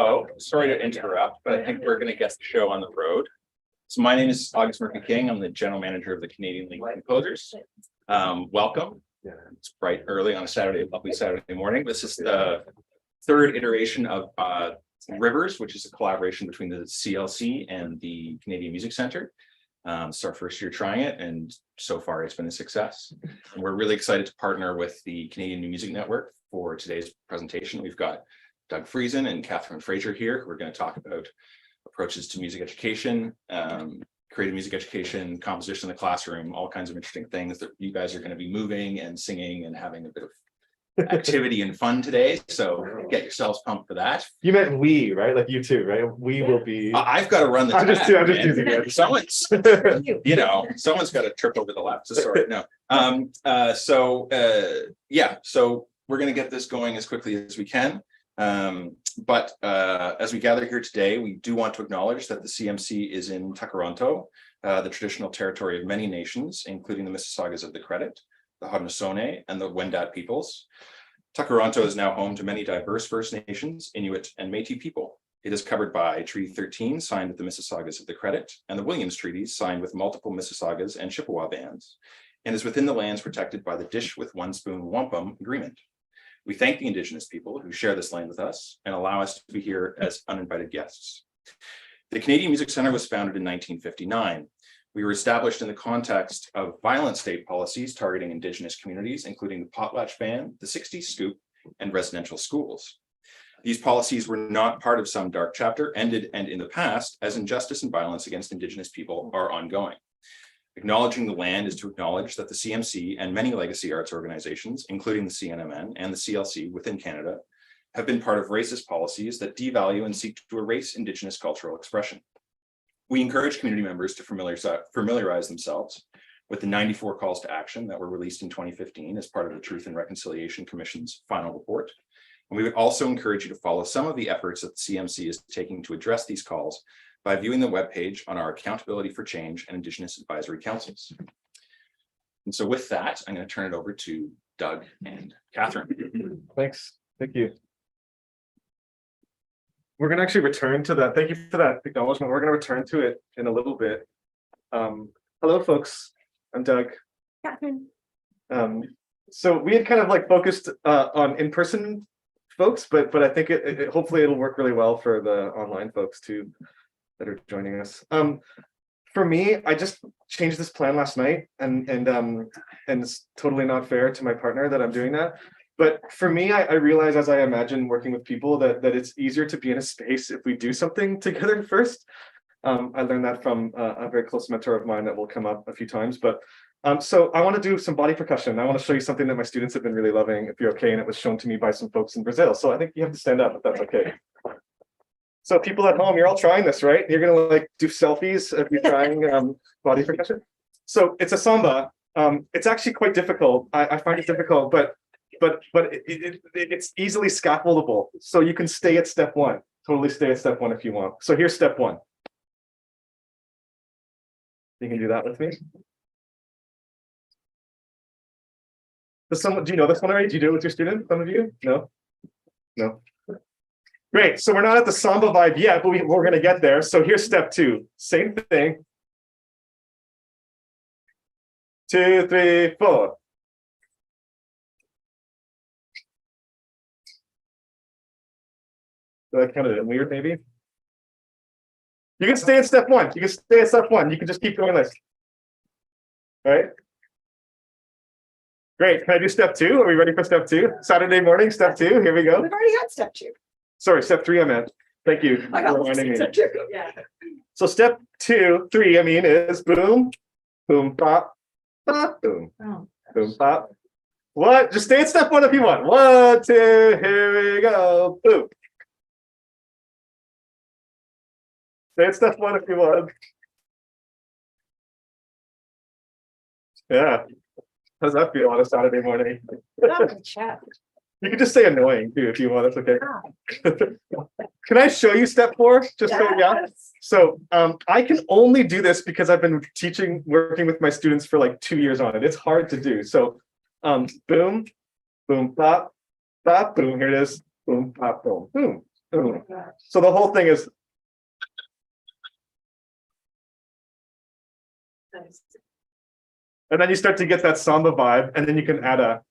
Oh, sorry to interrupt, but I think we're going to get the show on the road. So my name is August Murphy King. I'm the general manager of the Canadian League of Composers. Welcome. It's bright early on a lovely Saturday morning. This is the third iteration of Rivers, which is a collaboration between the CLC and the Canadian Music Centre. It's our first year trying it, and so far it's been a success. And we're really excited to partner with the Canadian New Music Network for today's presentation. We've got Doug Friesen and Katherine Fraser here, who are going to talk about approaches to music education, creative music education, composition in the classroom, all kinds of interesting things that you guys are going to be moving and singing and having a bit of activity and fun today. So get yourselves pumped for that. You meant we, right? Like you two, right? We will be. I've got to run the I'm just teasing you. Someone's, someone's got to trip over the left. So sorry, no. So we're going to get this going as quickly as we can. But as we gather here today, we do want to acknowledge that the CMC is in Takaranto, the traditional territory of many nations, including the Mississaugas of the Credit, the Haudenosaunee, and the Wendat peoples. Takaranto is now home to many diverse First Nations, Inuit, and Métis people. It is covered by Treaty 13, signed with the Mississaugas of the Credit, and the Williams Treaties, signed with multiple Mississaugas and Chippewa bands, and is within the lands protected by the Dish with One Spoon Wampum Agreement. We thank the Indigenous people who share this land with us and allow us to be here as uninvited guests. The Canadian Music Centre was founded in 1959. We were established in the context of violent state policies targeting Indigenous communities, including the Potlatch Ban, the 60s Scoop, and residential schools. These policies were not part of some dark chapter, ended and in the past, as injustice and violence against Indigenous people are ongoing. Acknowledging the land is to acknowledge that the CMC and many legacy arts organizations, including the CNMN and the CLC within Canada, have been part of racist policies that devalue and seek to erase Indigenous cultural expression. We encourage community members to familiarize themselves with the 94 calls to action that were released in 2015 as part of the Truth and Reconciliation Commission's final report. And we would also encourage you to follow some of the efforts that the CMC is taking to address these calls by viewing the webpage on our Accountability for Change and Indigenous Advisory Councils. And so with that, I'm going to turn it over to Doug and Katherine. Thanks. Thank you. We're going to actually return to that. Thank you for that acknowledgement. We're going to return to it in a little bit. Hello, folks. I'm Doug. Katherine. So we had kind of like focused on in-person folks, but I think hopefully it'll work really well for the online folks too that are joining us. For me, I just changed this plan last night, and it's totally not fair to my partner that I'm doing that. But for me, I realize as I imagine working with people that it's easier to be in a space if we do something together first. I learned that from a very close mentor of mine that will come up a few times. But so I want to do some body percussion. I want to show you something that my students have been really loving, if you're okay, and it was shown to me by some folks in Brazil. So I think you have to stand up if that's okay. So people at home, you're all trying this, right? You're gonna like do selfies if you're trying body percussion. So it's a samba. It's actually quite difficult. I find it difficult, but it's easily scaffoldable. So you can stay at step one. Totally stay at step one if you want. So here's step one. You can do that with me. Do you know this one already? Do you do it with your student? Some of you? No? No. Great. So we're not at the samba vibe yet, but we're going to get there. So here's step two. Same thing. 2, 3, 4. That kind of weird, maybe. You can stay in step one. You can stay at step one. You can just keep going this. All right. Great. Can I do step two? Are we ready for step two? Saturday morning, step two. Here we go. We've already had step two. Sorry, step three, I meant. Thank you for reminding me. Step two. Yeah. So step 2, 3, I mean, is boom, boom, pop, pop, boom, boom, pop. What? Just stay at step one if you want. 1, 2, here we go. Boom. Stay at step one if you want. Yeah. How does that feel on a Saturday morning? You can just say annoying too if you want. That's okay. Can I show you step 4? Just so yeah. So I can only do this because I've been working with my students for like 2 years on it. It's hard to do. So boom, boom, pop, pop, boom. Here it is. Boom, pop, boom, boom. So the whole thing is, and then you start to get that samba vibe, and then you can add a.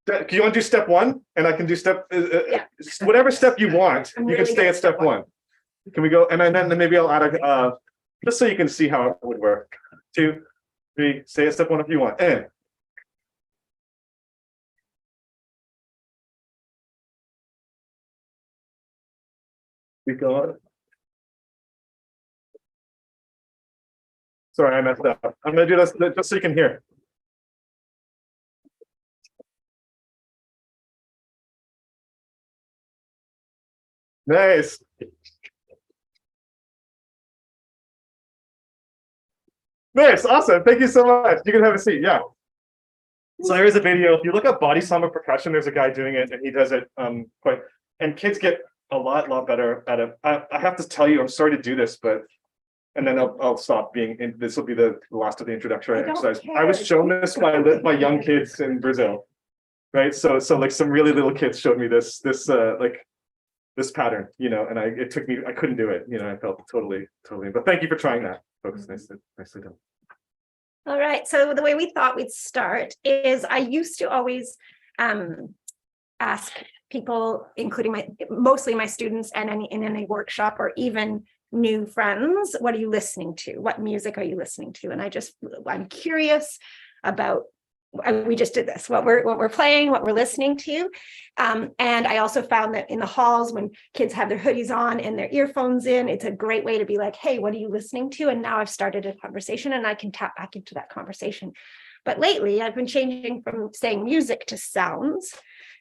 Do you want to do step one? And I can do step, whatever step you want. You can stay at step one. Can we go? And then maybe I'll add a, just so you can see how it would work. 2, 3, stay at step one if you want. And. We go on. Sorry, I messed up. I'm gonna do this just so you can hear. Nice. Nice, awesome. Thank you so much. You can have a seat. Yeah. So there is a video. If you look up body samba percussion, there's a guy doing it, and he does it quite. And kids get a lot better at it. I have to tell you, I'm sorry to do this, but and then I'll stop being. This will be the last of the introductory exercise. I was shown this by young kids in Brazil, right? So like some really little kids showed me this like this pattern, you know, and it took me. I couldn't do it, you know. I felt totally. But thank you for trying that, folks. Nicely done. All right. So the way we thought we'd start is I used to always ask people, including mostly my students and in any workshop or even new friends, what are you listening to? What music are you listening to? And I'm curious about, we just did this, what we're playing, what we're listening to. And I also found that in the halls, when kids have their hoodies on and their earphones in, it's a great way to be like, hey, what are you listening to? And now I've started a conversation and I can tap back into that conversation. But lately I've been changing from saying music to sounds,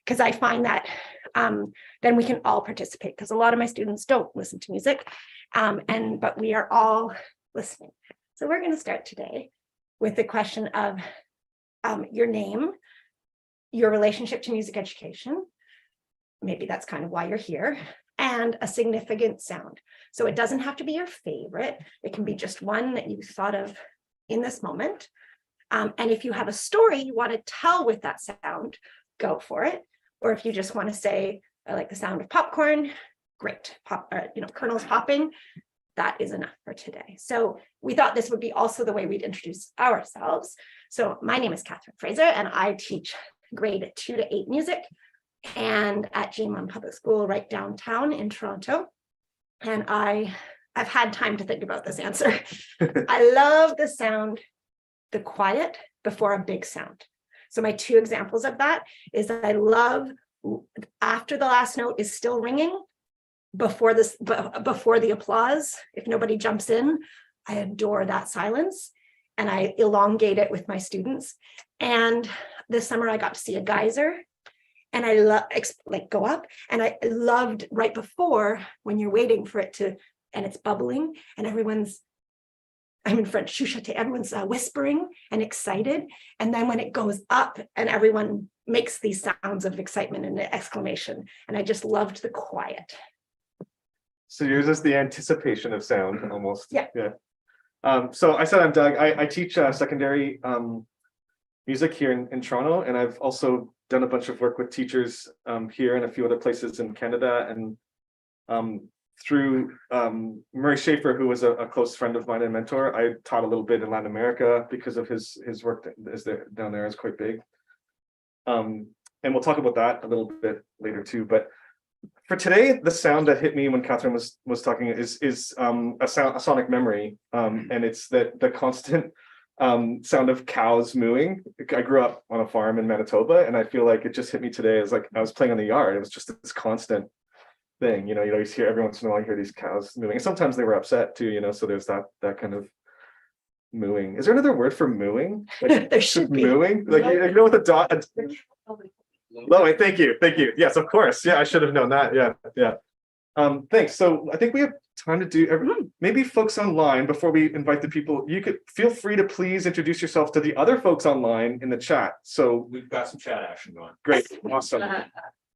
because I find that then we can all participate, because a lot of my students don't listen to music, but we are all listening. So we're going to start today with the question of your name, your relationship to music education, maybe that's kind of why you're here, and a significant sound. So it doesn't have to be your favorite. It can be just one that you thought of in this moment. And if you have a story you want to tell with that sound, go for it. Or if you just want to say, I like the sound of popcorn, great, kernels popping, that is enough for today. So we thought this would be also the way we'd introduce ourselves. So my name is Katherine Fraser, and I teach grade 2 to 8 music and at GMM Public School right downtown in Toronto. And I've had time to think about this answer. I love the sound, the quiet before a big sound. So my 2 examples of that is that I love after the last note is still ringing, before the applause, if nobody jumps in, I adore that silence and I elongate it with my students. And this summer I got to see a geyser and I go up, and I loved right before when you're waiting for it to, and it's bubbling and I'm in French, chuchoter, everyone's whispering and excited. And then when it goes up and everyone makes these sounds of excitement and exclamation. And I just loved the quiet. So yours is the anticipation of sound almost. Yeah. So I said I'm Doug. I teach secondary music here in Toronto, and I've also done a bunch of work with teachers here and a few other places in Canada. And through Murray Schaefer, who was a close friend of mine and mentor, I taught a little bit in Latin America because of his work down there is quite big. And we'll talk about that a little bit later too. But for today, the sound that hit me when Katherine was talking is a sonic memory, and it's the constant sound of cows mooing. I grew up on a farm in Manitoba, and I feel like it just hit me today. It's like I was playing on the yard. It was just this constant thing, you always hear every once in a while you hear these cows mooing, and sometimes they were upset too, so there's that kind of mooing. Is there another word for mooing? Like, there should be mooing, like with a dot. Lowing, thank you. Yes, of course. Yeah, I should have known that. Yeah. Thanks. So I think we have time to do maybe folks online before we invite the people. You could feel free to please introduce yourself to the other folks online in the chat. So We've got some chat action going. great, awesome.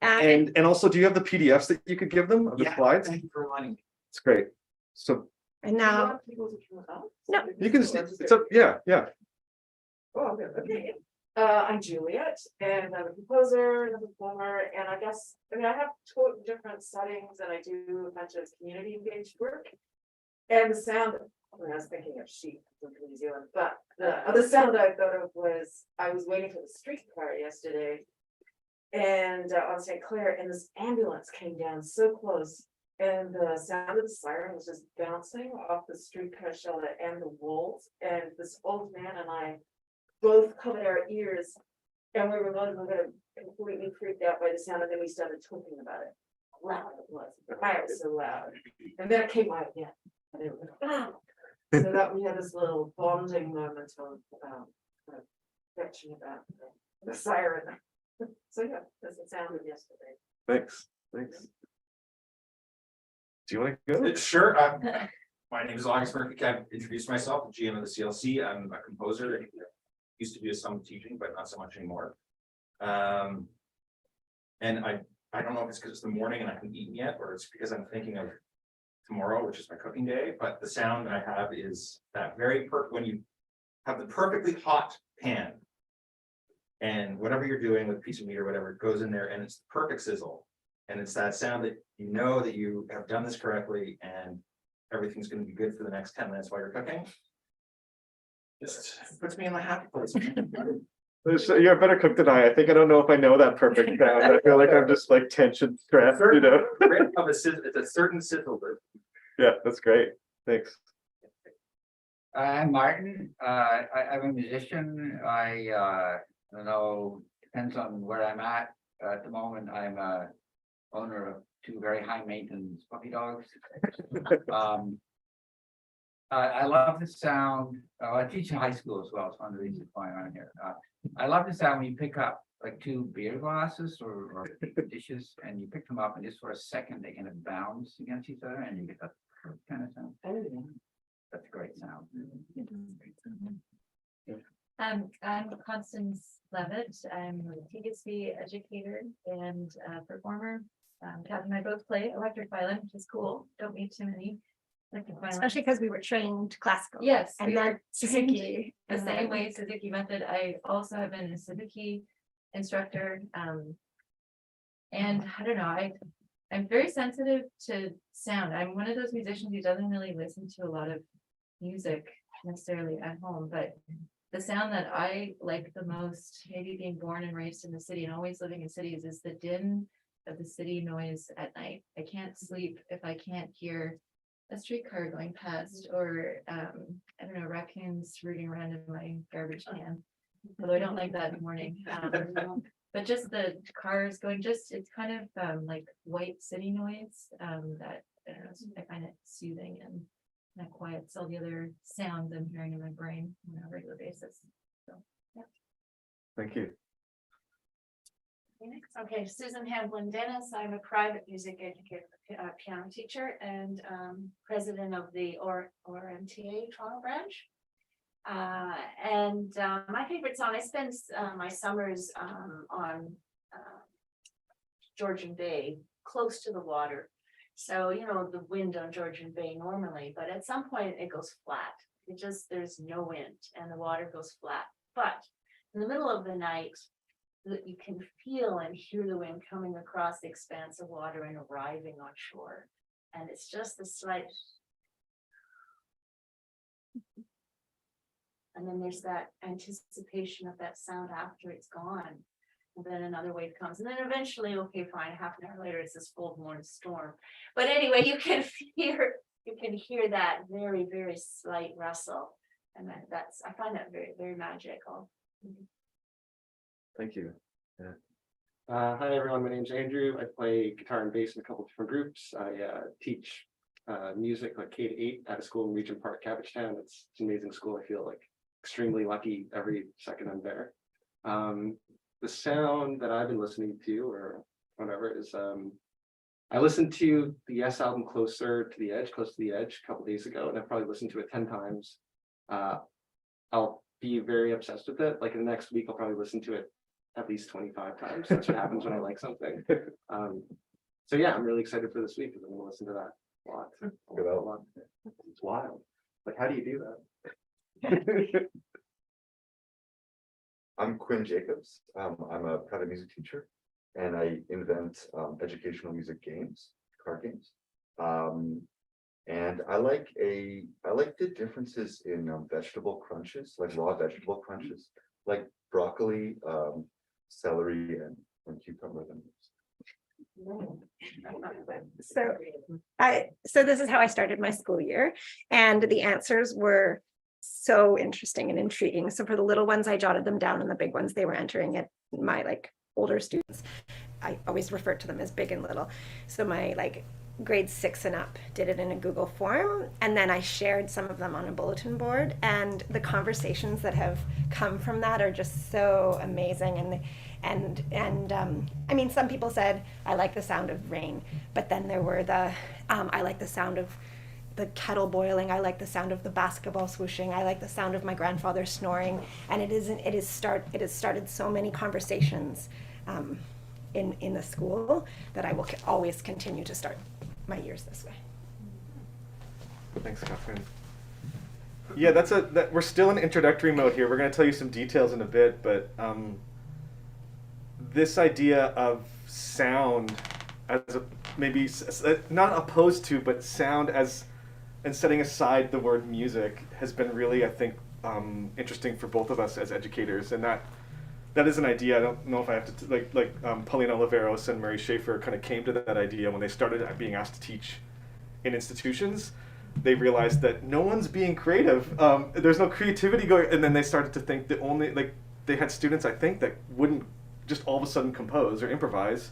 And also, do you have the PDFs that you could give them of the slides? Thank you for reminding me. It's great. So and now no, you can. Yeah. okay. I'm Juliet, and I'm a composer and a performer, and I guess, I mean, I have two different settings, and I do a bunch of community engaged work. And the sound, I was thinking of sheep from New Zealand, but the other sound I thought of was, I was waiting for the streetcar yesterday. And on St. Clair, and this ambulance came down so close, and the sound of the siren was just bouncing off the streetcar shelter and the walls, and this old man and I both covered our ears, and we were both completely freaked out by the sound, and then we started talking about it. How loud it was, why it was so loud, and then it came out again. And it was, ah. So that we had this little bonding moment of catching about the siren. So yeah, that's the sound of yesterday. Thanks. Do you want to go? Sure. My name is August Murphy. I've introduced myself, the GM of the CLC. I'm a composer. Used to do some teaching, but not so much anymore. And I don't know if it's because it's the morning and I haven't eaten yet, or it's because I'm thinking of tomorrow, which is my cooking day. But the sound that I have is that very when you have the perfectly hot pan, and whatever you're doing with a piece of meat or whatever, it goes in there, and it's the perfect sizzle. And it's that sound that you know that you have done this correctly, and everything's going to be good for the next 10 minutes while you're cooking. Just puts me in my happy place. So you're a better cook than I. I think I don't know if I know that perfect sound. I feel like I'm just like tension, stress, you know. It's a certain sizzle. Yeah, that's great. Thanks. I'm Martin. I'm a musician. I don't know, depends on where I'm at. At the moment, I'm a owner of two very high maintenance puppy dogs. I love the sound. I teach in high school as well. It's one of the reasons why I'm here. I love the sound when you pick up like two beer glasses or dishes, and you pick them up, and just for a second they kind of bounce against each other, and you get that kind of sound. That's a great sound. I'm Constance Levitt. I'm a TGSB educator and performer. Katherine and I both play electric violin, which is cool. Don't meet too many electric violin. Especially because we were trained classical. Yes, And we then were Suzuki. the same way, Suzuki method. I also have been a Suzuki instructor. And I don't know, I'm very sensitive to sound. I'm one of those musicians who doesn't really listen to a lot of music necessarily at home, but the sound that I like the most, maybe being born and raised in the city and always living in cities, is the din of the city noise at night. I can't sleep if I can't hear a streetcar going past, or I don't know, raccoons rooting around in my garbage can. Although I don't like that in the morning. But just the cars going, it's kind of like white city noise that I don't know, I find it soothing, and that quiets all the other sounds I'm hearing in my brain on a regular basis. So yeah. Thank you. Okay, Susan Hamblin Dennis. I'm a private music educator, piano teacher, and president of the RMTA Toronto branch. My favorite song, I spend my summers on Georgian Bay, close to the water. So, you know, the wind on Georgian Bay normally, but at some point it goes flat. There's no wind and the water goes flat. But in the middle of the night, you can feel and hear the wind coming across the expanse of water and arriving on shore. And it's just a slight. And then there's that anticipation of that sound after it's gone. And then another wave comes. And then eventually, okay, fine, half an hour later, it's this full-blown storm. But anyway, you can hear that very, very slight rustle. And I find that very, very magical. Thank you. Hi everyone, my name's Andrew. I play guitar and bass in a couple different groups. I teach music like K-8 at a school in Regent Park, Cabbagetown. It's an amazing school. I feel like extremely lucky every second I'm there. The sound that I've been listening to, or whatever, is I listened to the Yes album Close to the Edge a couple days ago, and I've probably listened to it 10 times. I'll be very obsessed with it. Like in the next week, I'll probably listen to it at least 25 times. That's what happens when I like something. So yeah, I'm really excited for this week because I'm going to listen to that a lot. A lot. It's wild. Like, how do you do that? I'm Quinn Jacobs. I'm a private music teacher, and I invent educational music games, card games. And I like the differences in vegetable crunches, like raw vegetable crunches, like broccoli, celery, and cucumber. So this is how I started my school year, and the answers were so interesting and intriguing. So for the little ones, I jotted them down, and the big ones, they were entering it. My like older students, I always refer to them as big and little. So my like grade 6 and up did it in a Google form, and then I shared some of them on a bulletin board, and the conversations that have come from that are just so amazing. And I mean, some people said I like the sound of rain, but then there were the I like the sound of the kettle boiling, I like the sound of the basketball swooshing, I like the sound of my grandfather snoring, and it has started so many conversations in the school that I will always continue to start my years this way. Thanks, Catherine. Yeah, we're still in introductory mode here. We're going to tell you some details in a bit, but this idea of sound as maybe not opposed to, but sound as, and setting aside the word music has been really, I think, interesting for both of us as educators, and that is an idea. I don't know if I have to Paulina Oliveros and Mary Schaefer kind of came to that idea when they started being asked to teach in institutions. They realized that no one's being creative. There's no creativity going, and then they started to think that only they had students, I think, that wouldn't just all of a sudden compose or improvise.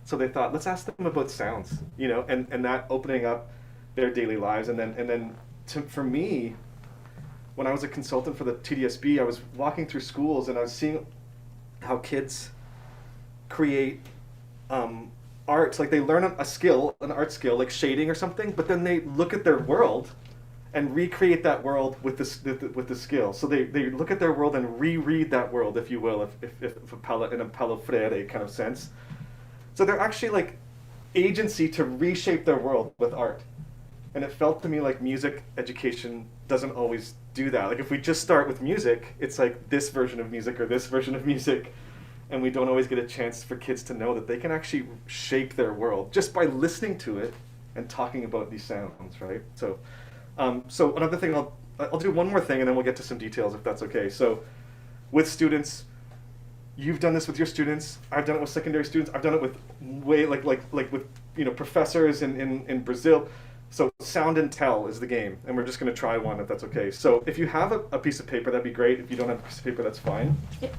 So they thought, let's ask them about sounds, and that opening up their daily lives. And then for me, when I was a consultant for the TDSB, I was walking through schools and I was seeing how kids create art. Like they learn an art skill, like shading or something, but then they look at their world and recreate that world with the skill. So they look at their world and reread that world, if you will, if in a Paulo Freire kind of sense. So they're actually like agency to reshape their world with art. And it felt to me like music education doesn't always do that. Like if we just start with music, it's like this version of music or this version of music, and we don't always get a chance for kids to know that they can actually shape their world just by listening to it and talking about these sounds, right? So another thing, I'll do one more thing and then we'll get to some details if that's okay. So with students, you've done this with your students, I've done it with secondary students, I've done it with with professors in Brazil. So sound and tell is the game, and we're just going to try one if that's okay. So if you have a piece of paper, that'd be great. If you don't have a piece of paper, that's fine.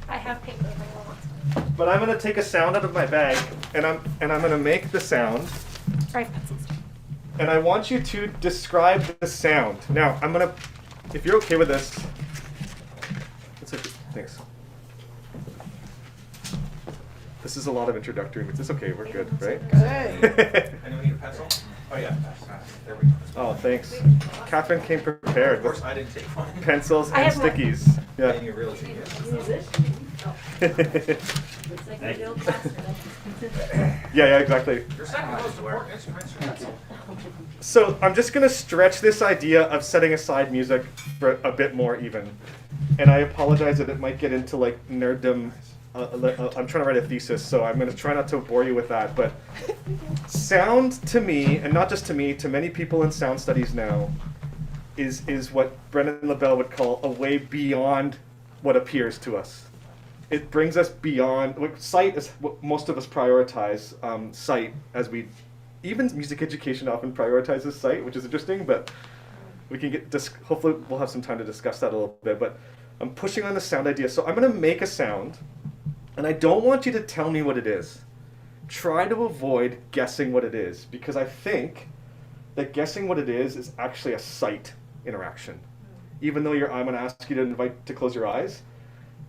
I have paper if I want. But I'm going to take a sound out of my bag, and I'm going to make the sound. I have pencils. And I want you to describe the sound. Now, I'm going to, if you're okay with this, thanks. This is a lot of introductory. It's okay, we're good, right? Good. Anyone need a pencil? Oh yeah, there we go. Oh, thanks. Catherine came prepared. Of course, I didn't take one. Pencils and stickies. Yeah. Being a real genius. Yeah, exactly. Your second most important instrument's your pencil. So I'm just going to stretch this idea of setting aside music for a bit more even. And I apologize that it might get into like nerddom. I'm trying to write a thesis, so I'm going to try not to bore you with that. But sound to me, and not just to me, to many people in sound studies now, is what Brendan LaBelle would call a way beyond what appears to us. It brings us beyond. Sight is what most of us prioritize. Sight, as we, even music education often prioritizes sight, which is interesting. But we can hopefully we'll have some time to discuss that a little bit. But I'm pushing on the sound idea. So I'm going to make a sound. And I don't want you to tell me what it is. Try to avoid guessing what it is, because I think that guessing what it is actually a sight interaction. Even though I'm going to ask you to close your eyes.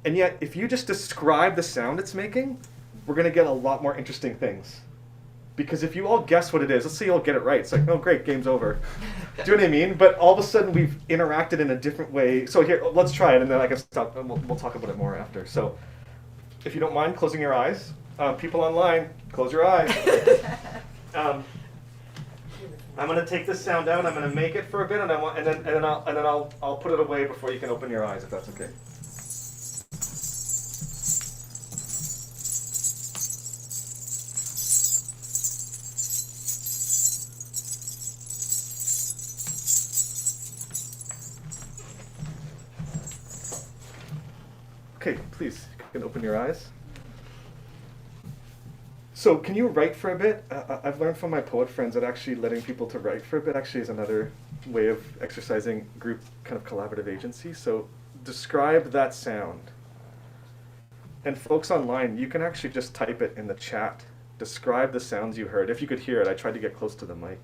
And yet, if you just describe the sound it's making, we're going to get a lot more interesting things. Because if you all guess what it is, let's say you all get it right. It's like, oh great, game's over. Do you know what I mean? But all of a sudden we've interacted in a different way. So here, let's try it, and then I can stop, and we'll talk about it more after. So, if you don't mind closing your eyes, people online, close your eyes. I'm going to take this sound out. I'm going to make it for a bit, and then I'll put it away before you can open your eyes, if that's okay. Okay, please, you can open your eyes. So can you write for a bit? I've learned from my poet friends that actually letting people to write for a bit actually is another way of exercising group kind of collaborative agency. So describe that sound. And folks online, you can actually just type it in the chat. Describe the sounds you heard. If you could hear it, I tried to get close to the mic.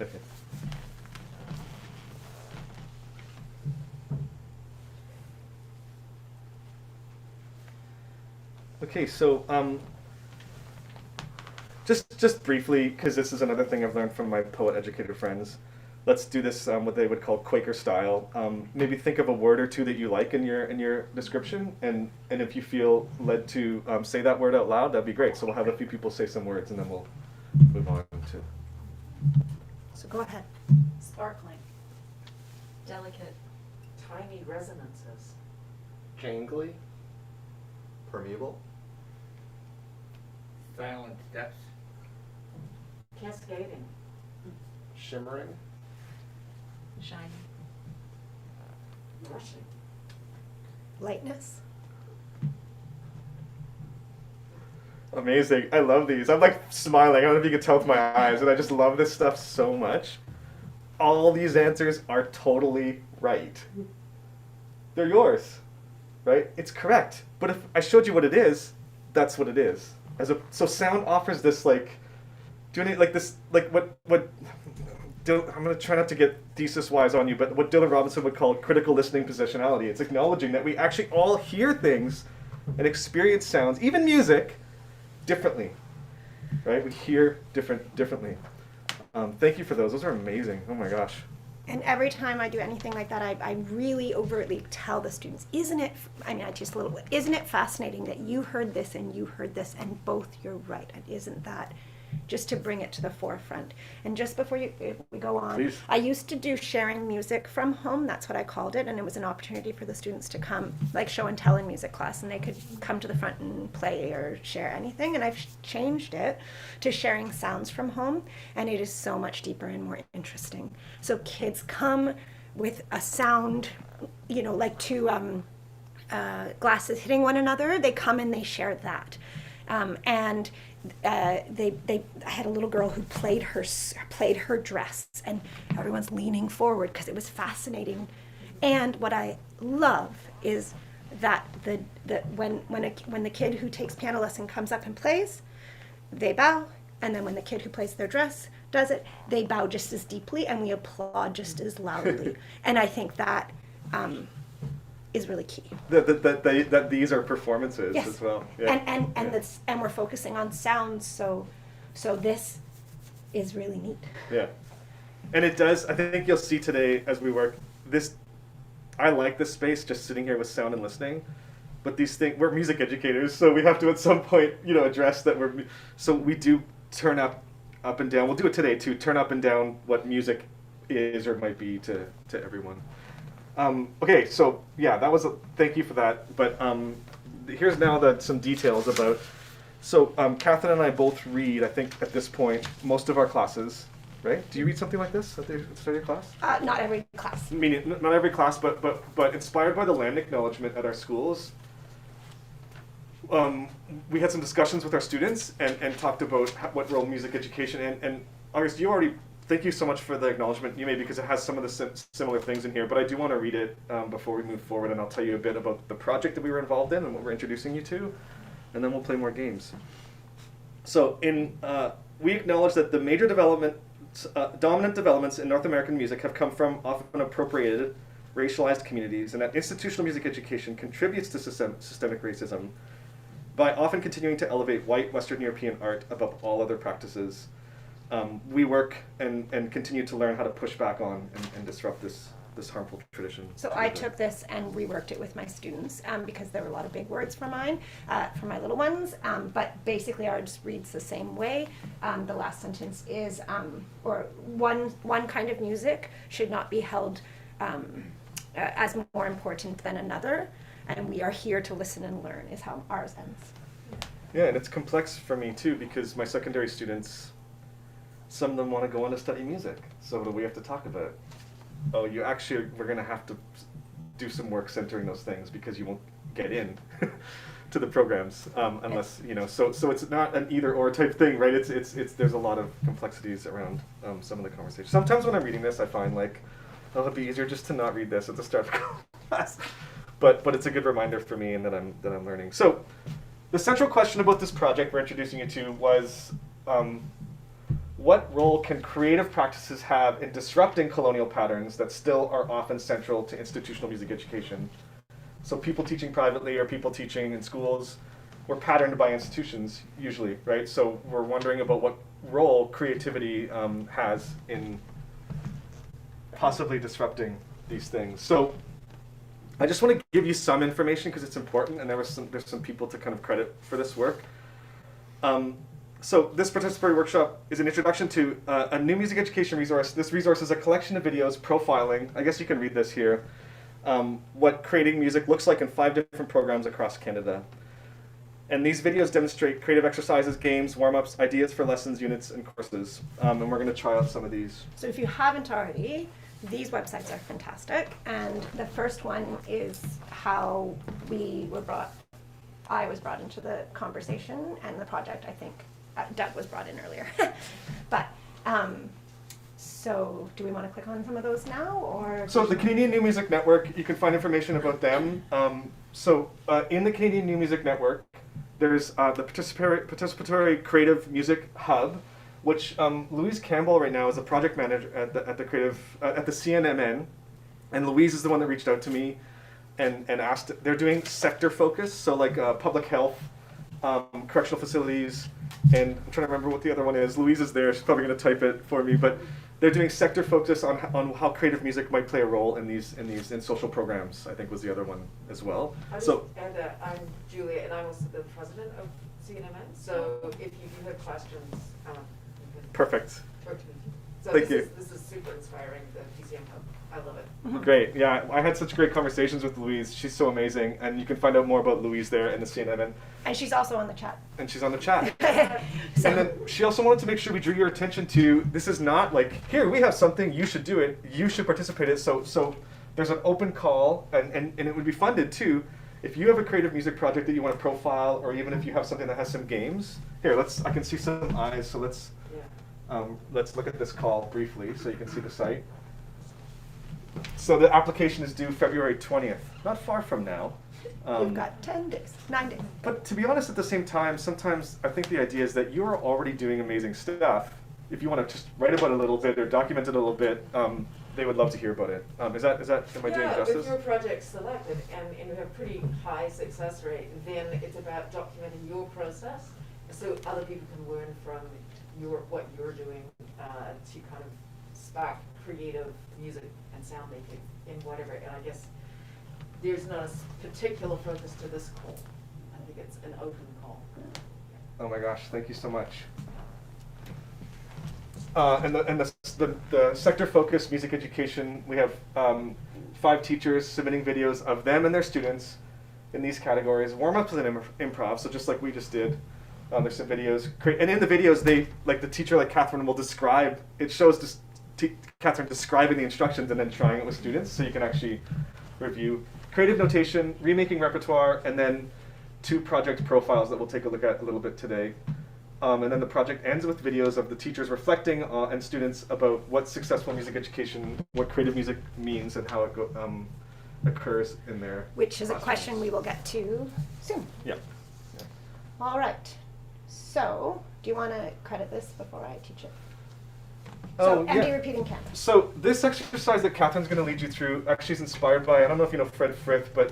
Okay. Okay, so just briefly, because this is another thing I've learned from my poet educator friends. Let's do this what they would call Quaker style. Maybe think of a word or two that you like in your description, and if you feel led to say that word out loud, that'd be great. So we'll have a few people say some words, and then we'll move on to. So go ahead. Sparkling, Delicate. tiny resonances, Jangly, Permeable, Silent steps. cascading, shimmering, Shiny. rushing, Lightness. Amazing. I love these. I'm like smiling. I don't know if you can tell with my eyes, and I just love this stuff so much. All these answers are totally right. They're yours, right? It's correct. But if I showed you what it is, that's what it is. So sound offers this like, do you need like this, like what I'm going to try not to get thesis-wise on you, but what Dylan Robinson would call critical listening positionality. It's acknowledging that we actually all hear things and experience sounds, even music, differently, right? We hear differently. Thank you for those. Those are amazing. Oh my gosh. And every time I do anything like that, I really overtly tell the students, isn't it, I mean, I teach a little bit, isn't it fascinating that you heard this and you heard this and both you're right? And isn't that just to bring it to the forefront? And just before we go on, Please. I used to do sharing music from home. That's what I called it. And it was an opportunity for the students to come, like show and tell in music class, and they could come to the front and play or share anything. And I've changed it to sharing sounds from home. And it is so much deeper and more interesting. So kids come with a sound, you know, like two glasses hitting one another. They come and they share that. And I had a little girl who played her dress, and everyone's leaning forward because it was fascinating. And what I love is that when the kid who takes piano lesson comes up and plays, they bow, and then when the kid who plays their dress does it, they bow just as deeply, and we applaud just as loudly. And I think that is really key. That these are performances Yes. as well. Yeah. And we're focusing on sounds, so this is really neat. Yeah. And it does, I think you'll see today as we work, this, I like this space, just sitting here with sound and listening, but these things, we're music educators, so we have to at some point, you know, address that so we do turn up and down, we'll do it today too, turn up and down what music is or might be to everyone. Okay, so yeah, that was thank you for that. But here's now some details about. So Katherine and I both read, I think at this point, most of our classes, right? Do you read something like this at the start of your class? Not every class. Meaning not every class, but inspired by the land acknowledgement at our schools. We had some discussions with our students and talked about what role music education and August, you already. Thank you so much for the acknowledgement you made, because it has some of the similar things in here, but I do want to read it before we move forward, and I'll tell you a bit about the project that we were involved in and what we're introducing you to, and then we'll play more games. So we acknowledge that the major dominant developments in North American music have come from often appropriated, racialized communities, and that institutional music education contributes to systemic racism, by often continuing to elevate white Western European art above all other practices, we work and continue to learn how to push back on and disrupt this harmful tradition. So I took this and reworked it with my students because there were a lot of big words for mine, for my little ones. But basically ours reads the same way. The last sentence is, or one kind of music should not be held as more important than another. And we are here to listen and learn is how ours ends. Yeah, and it's complex for me too, because my secondary students, some of them want to go on to study music. So what do we have to talk about? Oh, we're going to have to do some work centering those things because you won't get in to the programs unless, so it's not an either or type thing, right? It's there's a lot of complexities around some of the conversations. Sometimes when I'm reading this, I find like, oh, it'd be easier just to not read this at the start of class. But it's a good reminder for me and that I'm learning. So the central question about this project we're introducing you to was, what role can creative practices have in disrupting colonial patterns that still are often central to institutional music education? So people teaching privately or people teaching in schools were patterned by institutions usually, right? So we're wondering about what role creativity has in possibly disrupting these things. So I just want to give you some information because it's important, and there's some people to kind of credit for this work. So this participatory workshop is an introduction to a new music education resource. This resource is a collection of videos profiling, I guess you can read this here, what creating music looks like in 5 different programs across Canada. And these videos demonstrate creative exercises, games, warm-ups, ideas for lessons, units, and courses. And we're going to try out some of these. So if you haven't already, these websites are fantastic. And the first one is how I was brought into the conversation and the project, I think. Doug was brought in earlier. But, so do we want to click on some of those now, or? So the Canadian New Music Network, you can find information about them. In the Canadian New Music Network, there's the Participatory Creative Music Hub, which Louise Campbell right now is a project manager at the CNMN, and Louise is the one that reached out to me and asked. They're doing sector focus, so like public health, correctional facilities, and I'm trying to remember what the other one is. Louise is there; she's probably going to type it for me. But they're doing sector focus on how creative music might play a role in social programs. I think was the other one as well. I'm Julia, and I'm also the president of CNMN. So if you do have questions, you can perfect. talk to me. So Thank you. This is super inspiring. The PCM Hub, I love it. Great, yeah. I had such great conversations with Louise. She's so amazing, and you can find out more about Louise there in the CNMN. And she's also on the chat. And she's on the chat. So, And then she also wanted to make sure we drew your attention to, this is not like, here, we have something, you should do it, you should participate in it. So there's an open call, and it would be funded too. If you have a creative music project that you want to profile, or even if you have something that has some games, here, I can see some eyes, so let's look at this call briefly so you can see the site. So the application is due February 20th, not far from now. we've got 9 days. But to be honest, at the same time, sometimes I think the idea is that you're already doing amazing stuff. If you want to just write about it a little bit or document it a little bit, they would love to hear about it. Am I doing justice? If your project's selected and you have pretty high success rate, then it's about documenting your process so other people can learn from what you're doing to kind of spark creative music and sound making in whatever. And I guess there's not a particular focus to this call. I think it's an open call. Oh my gosh, thank you so much. And the sector focused music education, we have 5 teachers submitting videos of them and their students in these categories. Warm-ups and improv, so just like we just did. There's some videos, and in the videos, the teacher, like Katherine, will describe. It shows Katherine describing the instructions and then trying it with students, so you can actually review. Creative notation, remaking repertoire, and then 2 project profiles that we'll take a look at a little bit today. And then the project ends with videos of the teachers reflecting and students about what successful music education, what creative music means, and how it occurs in their Which is a classrooms. question we will get to soon. Yeah. All right. So, do you want to credit this before I teach it? So, empty repeating canvas. So this exercise that Catherine's going to lead you through actually is inspired by, I don't know if you know Fred Frith, but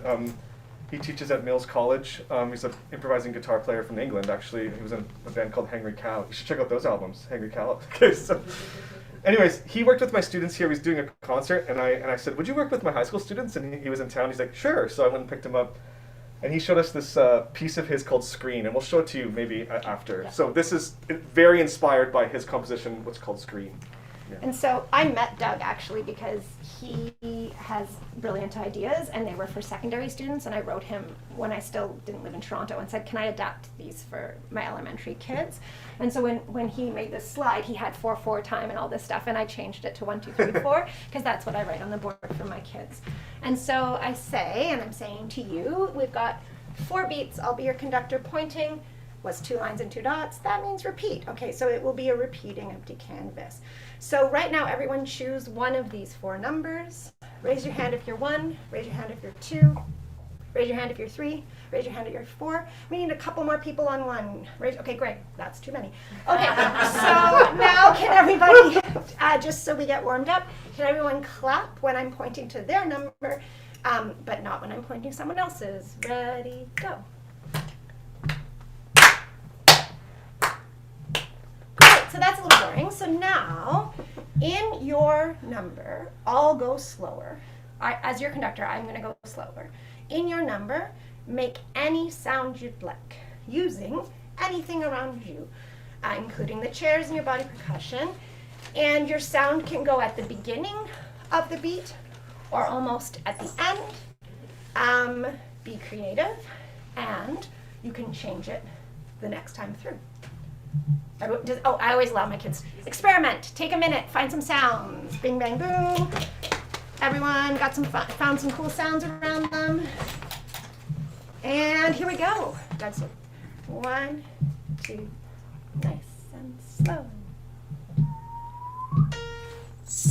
He teaches at Mills College. He's an improvising guitar player from England, actually. He was in a band called Hangry Cow. You should check out those albums, Hangry Cow. Okay, so anyways, he worked with my students here. He was doing a concert, and I said, would you work with my high school students? And he was in town. He's like, sure. So I went and picked him up. And he showed us this piece of his called Screen, and we'll show it to you maybe after. Yeah. So this is very inspired by his composition, what's called Screen. Yeah. And so I met Doug actually because he has brilliant ideas and they were for secondary students, and I wrote him when I still didn't live in Toronto and said, can I adapt these for my elementary kids? And so when he made this slide, he had 4/4 time and all this stuff, and I changed it to 1 2 3 4 because that's what I write on the board for my kids. And so I say, and I'm saying to you, we've got 4 beats, I'll be your conductor, pointing was 2 lines and 2 dots, that means repeat. Okay, so it will be a repeating empty canvas. So right now, everyone choose one of these 4 numbers. Raise your hand if you're 1, raise your hand if you're 2, raise your hand if you're 3, raise your hand if you're 4. We need a couple more people on 1. Okay, great, that's too many. Okay, so now can everybody, just so we get warmed up, can everyone clap when I'm pointing to their number, but not when I'm pointing someone else's. Ready, go. So that's a little boring. So now, in your number, I'll go slower. As your conductor, I'm going to go slower. In your number, make any sound you'd like, using anything around you, including the chairs and your body percussion. And your sound can go at the beginning of the beat or almost at the end. Be creative, and you can change it the next time through. I always allow my kids, experiment, take a minute, find some sounds, bing, bang, boom. Everyone got some found some cool sounds around them. And here we go. That's 1, 2, nice and slow.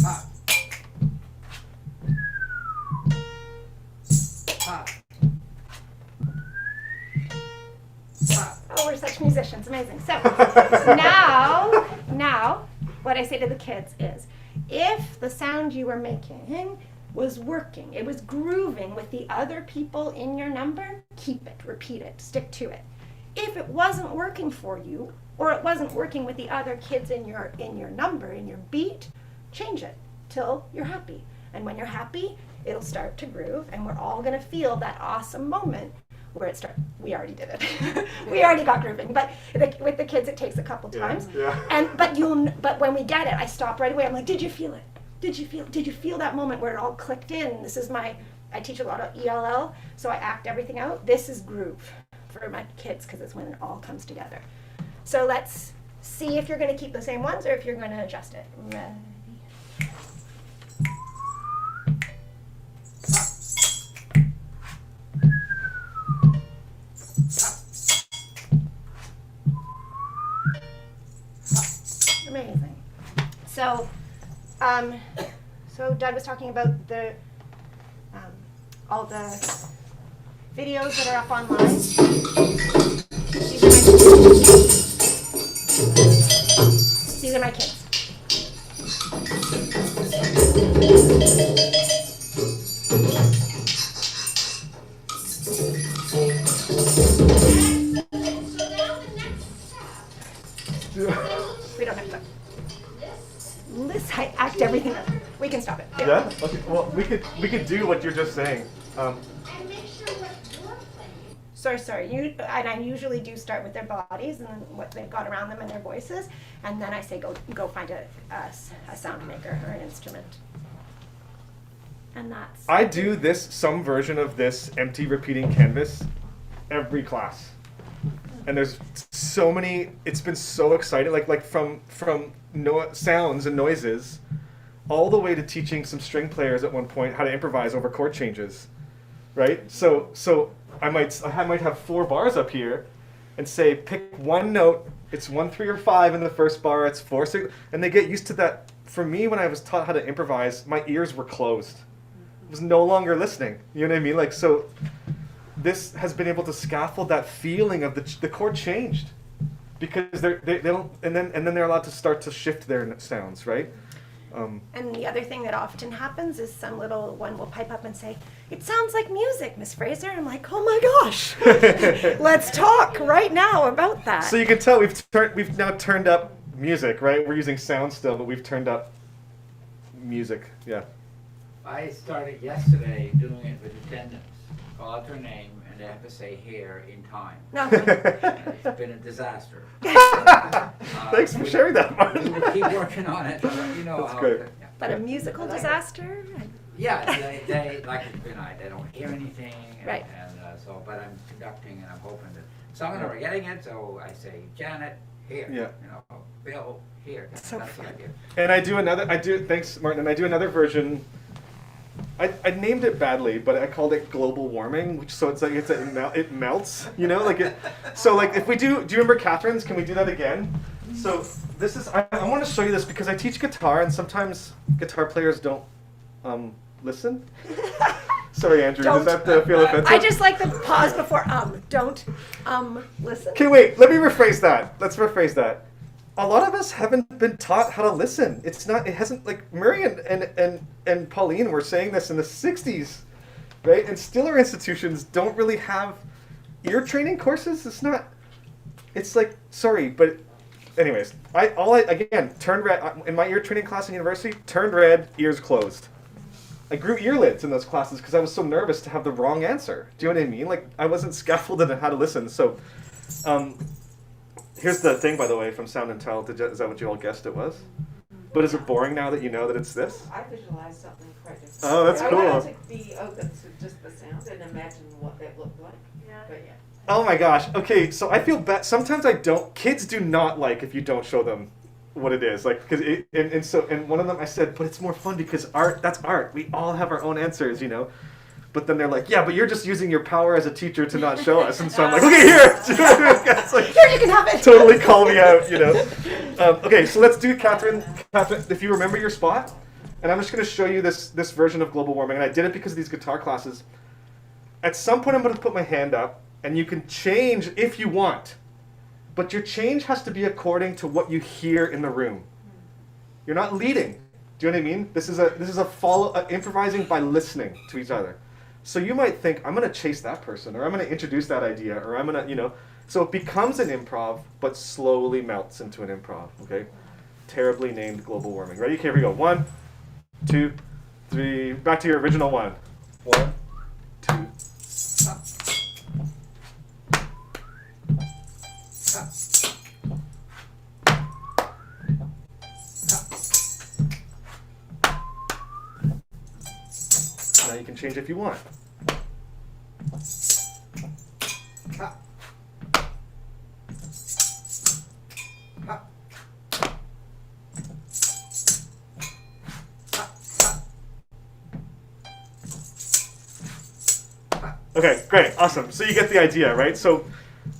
Pop. Pop. Pop. Oh, we're such musicians, amazing. So now, what I say to the kids is, if the sound you were making was working, it was grooving with the other people in your number, keep it, repeat it, stick to it. If it wasn't working for you, or it wasn't working with the other kids in your number, in your beat, change it till you're happy. And when you're happy, it'll start to groove, and we're all gonna feel that awesome moment where it starts. We already did it. We already got grooving, but with the kids, it takes a couple times. Yeah. But when we get it, I stop right away. I'm like, did you feel it? Did you feel that moment where it all clicked in? I teach a lot of ELL, so I act everything out. This is groove for my kids because it's when it all comes together. So let's see if you're going to keep the same ones or if you're going to adjust it. Ready? Amazing. So Doug was talking about the all the videos that are up online. These are my kids. We don't have to. I act everything up. We can stop it. Yeah? Okay. Well, we could do what you're just saying. Sorry. And I usually do start with their bodies and then what they've got around them and their voices, and then I say go find a sound maker or an instrument. And that's. I do some version of this empty repeating canvas every class. And there's so many, it's been so exciting, like from sounds and noises, all the way to teaching some string players at one point how to improvise over chord changes, right? So I might have 4 bars up here and say, pick one note, it's 1, 3, or 5 in the first bar, it's 4, 6, and they get used to that. For me, when I was taught how to improvise, my ears were closed. I was no longer listening, you know what I mean? Like, so this has been able to scaffold that feeling of the chord changed, because they don't, and then they're allowed to start to shift their sounds, right? And the other thing that often happens is some little one will pipe up and say, "It sounds like music, Miss Fraser." I'm like, "Oh my gosh, let's talk right now about that." So you can tell we've now turned up music, right? We're using sound still, but we've turned up music. Yeah. I started yesterday doing it with attendants. Call out their name and they have to say here in time. No. And it's been a disaster. Thanks for sharing that, Mark. We will keep working on it. You know That's how. great. Yeah. But a musical disaster? Yeah, they like it's been, they don't hear anything. And, Right. So, but I'm conducting and I'm hoping that some of them are getting it. So I say, Janet, here. Yeah. You know, Bill, here. So That's the fun. idea. And thanks, Martin, and I do another version. I named it badly, but I called it global warming, which so it melts, you know, like it. So like if we do you remember Catherine's? Can we do that again? So this is I want to show you this because I teach guitar and sometimes guitar players don't listen. Sorry, Andrew, does that feel offensive? I just like the pause before don't listen. Okay, wait, let me rephrase that. Let's rephrase that. A lot of us haven't been taught how to listen. It hasn't, like Murray and Pauline were saying this in the 60s, right? And still our institutions don't really have ear training courses. It's like, sorry, but anyways, again, turned red, in my ear training class in university, turned red, ears closed. I grew earlids in those classes because I was so nervous to have the wrong answer. Do you know what I mean? Like, I wasn't scaffolded on how to listen. So, here's the thing, by the way, from Sound and Tell. Is that what you all guessed it was? But is it boring now that you know that it's this? I visualized something quite different. Oh, that's I cool. wanted to be open to just the sound and imagine what that looked like. Yeah. But yeah. Oh my gosh. Okay, so I feel bad. Sometimes I don't. Kids do not like if you don't show them what it is. Like, because and one of them I said, but it's more fun because that's art. We all have our own answers, you know. But then they're like, yeah, but you're just using your power as a teacher to not show us. And so I'm like, okay, here. It's like, Here, you can have it. totally call me out, you know. Okay, so let's do Catherine, if you remember your spot. And I'm just going to show you this version of global warming. And I did it because of these guitar classes. At some point, I'm going to put my hand up. And you can change if you want. But your change has to be according to what you hear in the room. You're not leading. Do you know what I mean? This is a improvising by listening to each other. So you might think, I'm going to chase that person, or I'm going to introduce that idea, or I'm going to, you know. So it becomes an improv, but slowly melts into an improv, okay? Terribly named global warming. Ready? Okay, here we go. 1, 2, 3. Back to your original one. 1, 2. Now you can change if you want. Okay, great, awesome. So you get the idea, right? So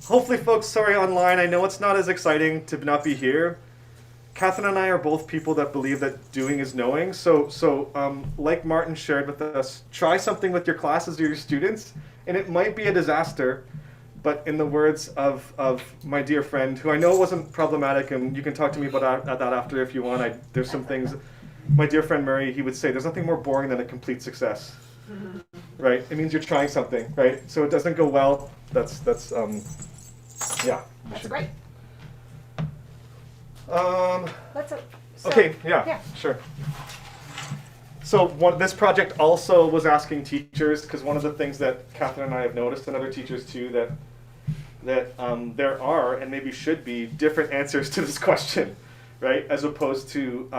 hopefully folks, sorry online, I know it's not as exciting to not be here. Katherine and I are both people that believe that doing is knowing. So like Martin shared with us, try something with your classes or your students, and it might be a disaster, but in the words of my dear friend, who I know wasn't problematic, and you can talk to me about that after if you want. There's some things, my dear friend Murray, he would say, there's nothing more boring than a complete success. Right? It means you're trying something, right? So it doesn't go well. That's yeah. That's great. Okay, yeah, sure. So this project also was asking teachers, because one of the things that Katherine and I have noticed, and other teachers too, that there are, and maybe should be, different answers to this question, right? As opposed to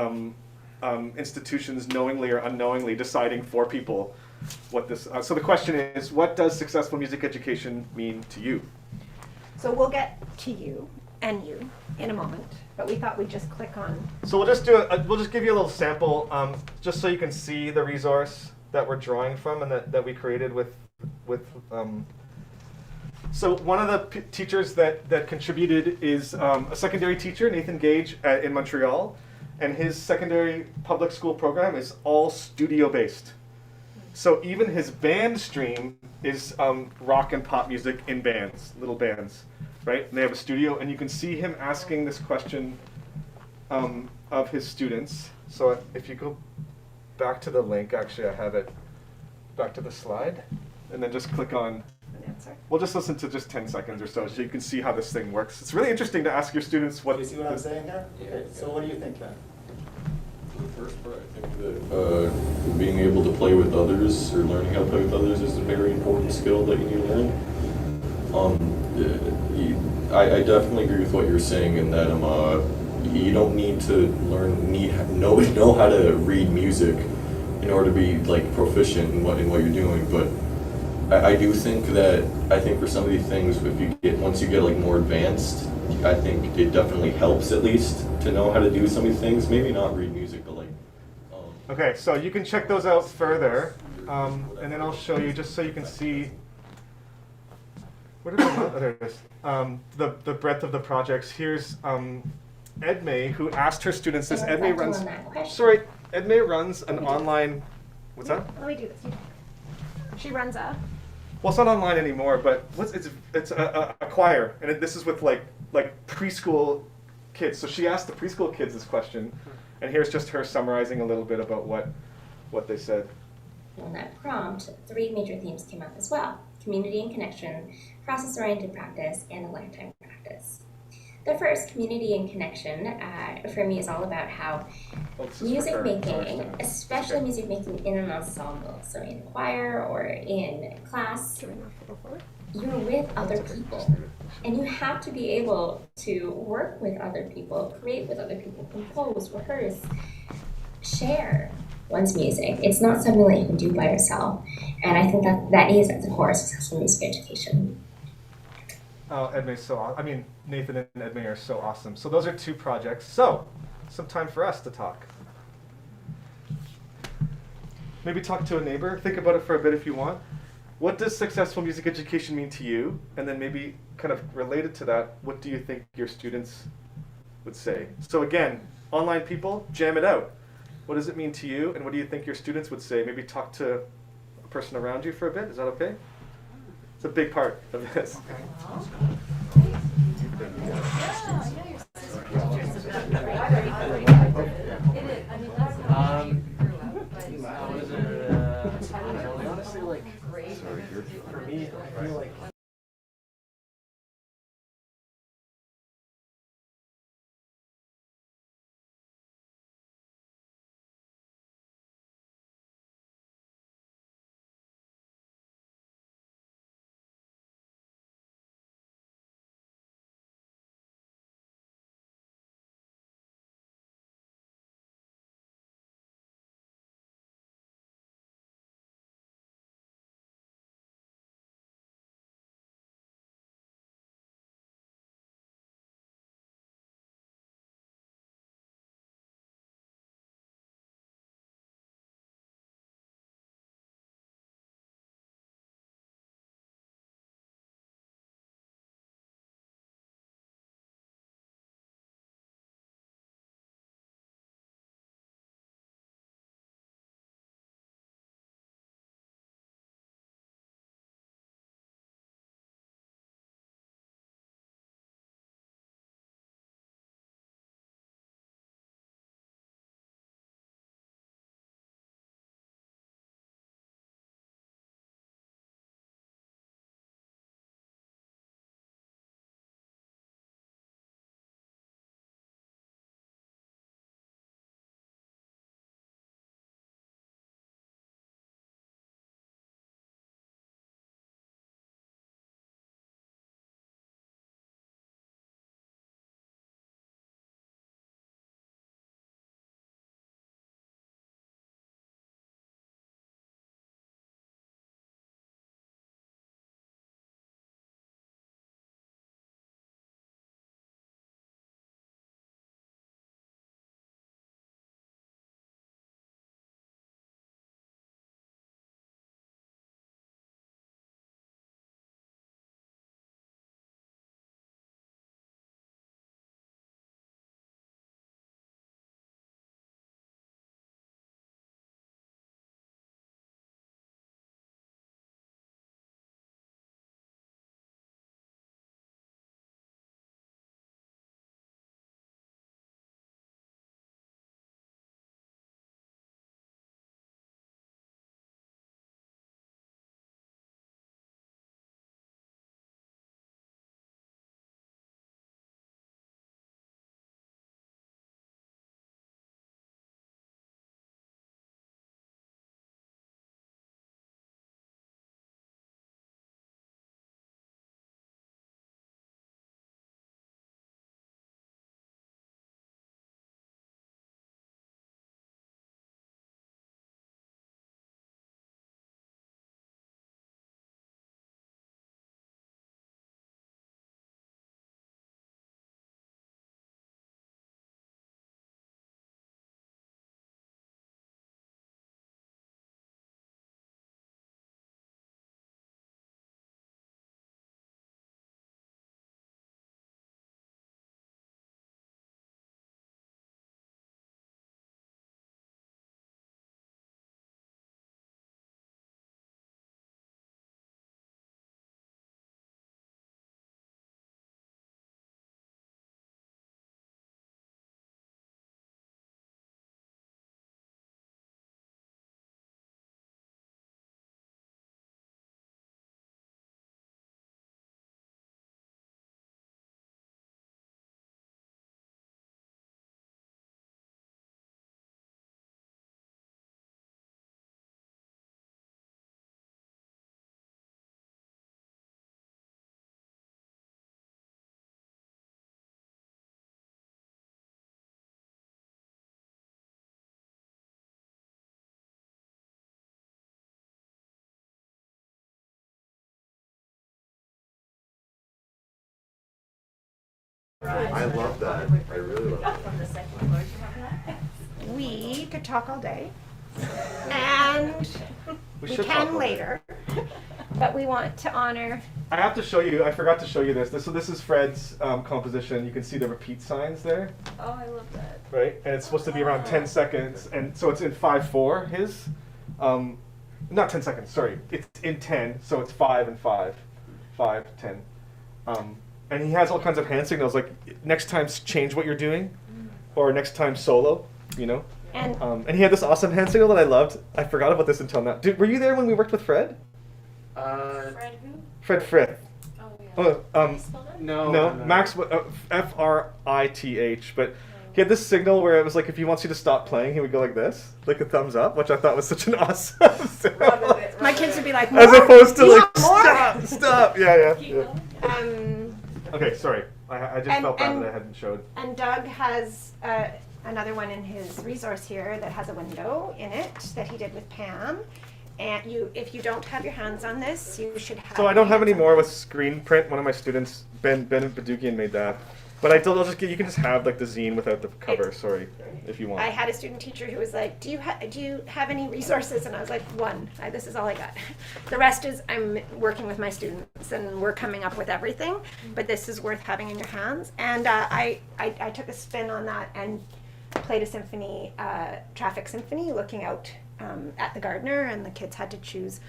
institutions knowingly or unknowingly deciding for people what this, so the question is, what does successful music education mean to you? So we'll get to you and you in a moment, but we thought we'd just click on. So we'll just give you a little sample, just so you can see the resource that we're drawing from and that we created with. So one of the teachers that contributed is a secondary teacher, Nathan Gage, in Montreal, and his secondary public school program is all studio based. So even his band stream is rock and pop music in bands, little bands, right? And they have a studio, and you can see him asking this question of his students. So if you go back to the link, actually I have it back to the slide, and then just click on, we'll just listen to just 10 seconds or so you can see how this thing works. It's really interesting to ask your students what. You see what I'm saying here? Okay, so what do you think then? The first part, I think that being able to play with others or learning how to play with others is a very important skill that you need to learn. I definitely agree with what you're saying in that you don't need to know how to read music in order to be like proficient in what you're doing. But I do think for some of these things, once you get like more advanced, I think it definitely helps at least to know how to do some of these things. Maybe not read music, but like. Okay, so you can check those out further, and then I'll show you just so you can see. Where did I go? Oh, there it is. The breadth of the projects. Here's Edmay, who asked her students this. Edmay runs. Sorry, Edmay runs an online. What's that? Let me do this. She runs a. Well, it's not online anymore, but it's a choir, and this is with like preschool kids. So she asked the preschool kids this question, and here's just her summarizing a little bit about what they said. On that prompt, 3 major themes came up as well: community and connection, process-oriented practice, and a lifetime practice. The first, community and connection, for me is all about how music making, especially music making in an ensemble, so in choir or in class, you're with other people. And you have to be able to work with other people, create with other people, compose, rehearse, share one's music. It's not something that you can do by yourself. And I think that is at the core of successful music education. Oh, Edmay's Nathan and Edmay are so awesome. So those are 2 projects. So, some time for us to talk. Maybe talk to a neighbor. Think about it for a bit if you want. What does successful music education mean to you? And then maybe kind of related to that, what do you think your students would say? So again, online people, jam it out. What does it mean to you? And what do you think your students would say? Maybe talk to a person around you for a bit. Is that okay? It's a big part of this. Honestly, like, for me, I feel like I love that. I really love that. From the second floor, do you have that? We could talk all day. And we should talk can all day. later. But we want to honor. I have to show you, I forgot to show you this. So this is Fred's composition. You can see the repeat signs there, Oh, I love that. right? And it's supposed to be around 10 seconds. And so it's in 5/4, his. Not 10 seconds, sorry. It's in 10, so it's 5 and 5. 5, 10. And he has all kinds of hand signals, like next time change what you're doing, or next time solo, you know? And And he had this awesome hand signal that I loved. I forgot about this until now. Were you there when we worked with Fred? Fred who? Fred Frith. Oh, yeah. Oh, How do you spell that? no, Max, Frith, but he had this signal where it was like if he wants you to stop playing, he would go like this, like a thumbs up, which I thought was such an awesome signal. my kids would be like, As "More? opposed to You like, want more?" stop, yeah. Keep going. Okay, sorry, I just And- felt bad and- that I hadn't showed. And Doug has another one in his resource here that has a window in it that he did with Pam. And if you don't have your hands on this, you should have. So I don't have any hands on more it. with screen print. One of my students, Ben Badugian, made that. But I'll just get, you can just have like the zine without the cover, sorry, if you want. I had a student teacher who was like, do you have any resources? And I was like, one. This is all I got. The rest is I'm working with my students and we're coming up with everything. But this is worth having in your hands. And I took a spin on that and played a symphony, traffic symphony, looking out at the gardener, and the kids had to choose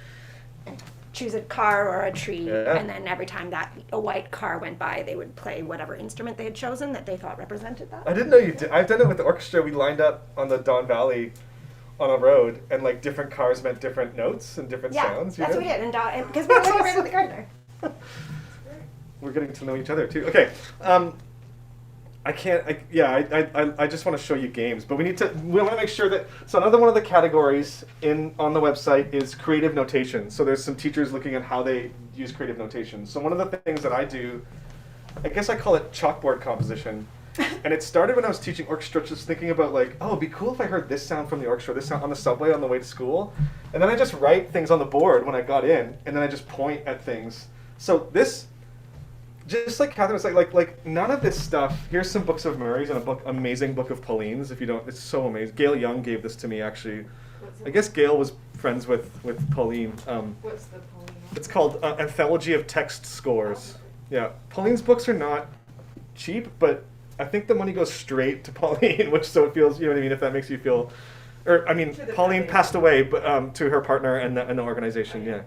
a car or a tree, Yeah. and then every time that a white car went by, they would play whatever instrument they had chosen that they thought represented that. I didn't know you did. I've done it with the orchestra. We lined up on the Don Valley on a road, and like different cars meant different notes and different Yeah, sounds. that's what we did, and because we were living right at the gardener. We're getting to know each other too. Okay. I can't. I just want to show you games, but we want to make sure that. So another one of the categories on the website is creative notation. So there's some teachers looking at how they use creative notation. So one of the things that I do, I guess I call it chalkboard composition, and it started when I was teaching orchestra, just thinking about like, oh, it'd be cool if I heard this sound from the orchestra, this sound on the subway on the way to school, and then I just write things on the board when I got in, and then I just point at things. So this. Just like Katherine was like none of this stuff. Here's some books of Murray's and amazing book of Pauline's. If you don't, it's so amazing. Gail Young gave this to me actually. I guess Gail was friends with Pauline. What's the Pauline? It's called Anthology of Text Scores. Yeah, Pauline's books are not cheap, but I think the money goes straight to Pauline, which so it feels, you know what I mean. If that makes you feel. Or, I mean, Pauline passed away, but to her partner and the organization. Yeah,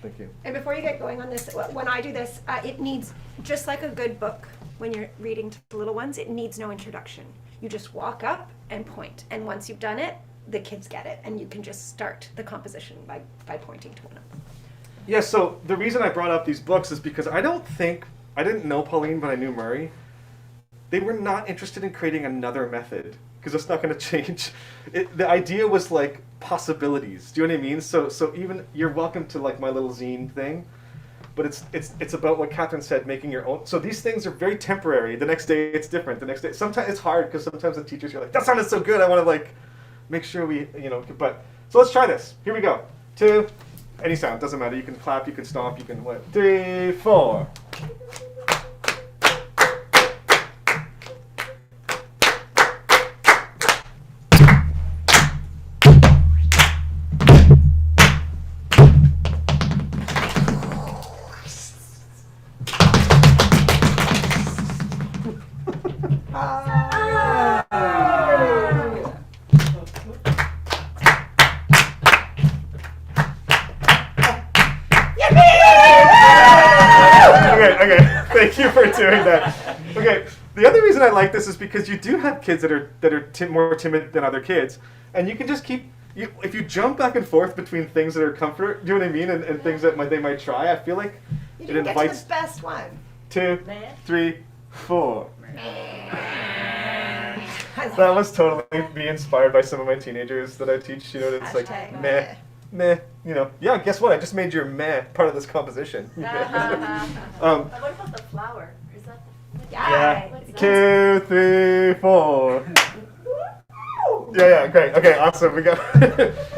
thank you. And before you get going on this, when I do this, it needs, just like a good book, when you're reading to little ones, it needs no introduction. You just walk up and point. And once you've done it, the kids get it. And you can just start the composition by pointing to one of them. Yeah, so the reason I brought up these books is because I didn't know Pauline, but I knew Murray. They were not interested in creating another method, because it's not going to change. The idea was like possibilities. Do you know what I mean? So even you're welcome to like my little zine thing, but it's about what Katherine said, making your own. So these things are very temporary. The next day it's different. The next day sometimes it's hard because sometimes the teachers are like, that sounded so good. I want to like make sure we But so let's try this. Here we go. 2, any sound doesn't matter. You can clap. You can stomp. You can what? 3, 4. Okay, thank you for doing that. Okay, the other reason I like this is because you do have kids that are more timid than other kids, and you can just keep, if you jump back and forth between things that are comfort, do you know what I mean, and things that they might try, I feel like You it didn't get to invites the best one. 2, 3, 4. That was totally me inspired by some of my teenagers that I teach. You know, it's like Hashtag meh. Yeah. Guess what? I just made your meh part of this composition. But what about the flower? Is that the? Yeah. What's that? 2, 3, 4. Yeah, great. Okay, awesome. We got.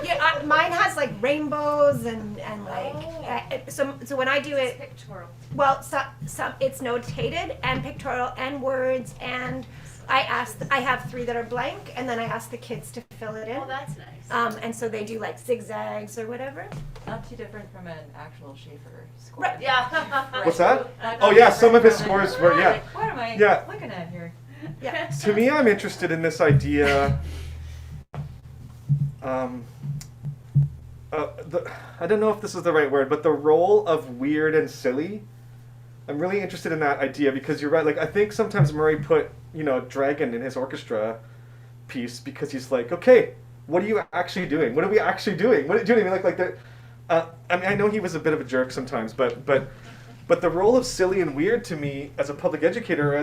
Yeah, mine has like rainbows and like, so when I do it, Pictorial. well, some it's notated and pictorial and words, and I have 3 that are blank, and then I ask the kids to fill it in. Oh, that's nice. And so they do like zigzags or whatever. Not too different from an actual Schaefer score. Right. Yeah. What's that? Not Oh too yeah, some of his different from scores were, yeah. Like, what am I Yeah. looking at here? Yeah. To me, I'm interested in this idea. I don't know if this is the right word, but the role of weird and silly. I'm really interested in that idea because you're right. Like, I think sometimes Murray put, a dragon in his orchestra piece because he's like, okay, what are you actually doing? What are we actually doing? What do you know what I mean? I mean, I know he was a bit of a jerk sometimes, but the role of silly and weird to me as a public educator,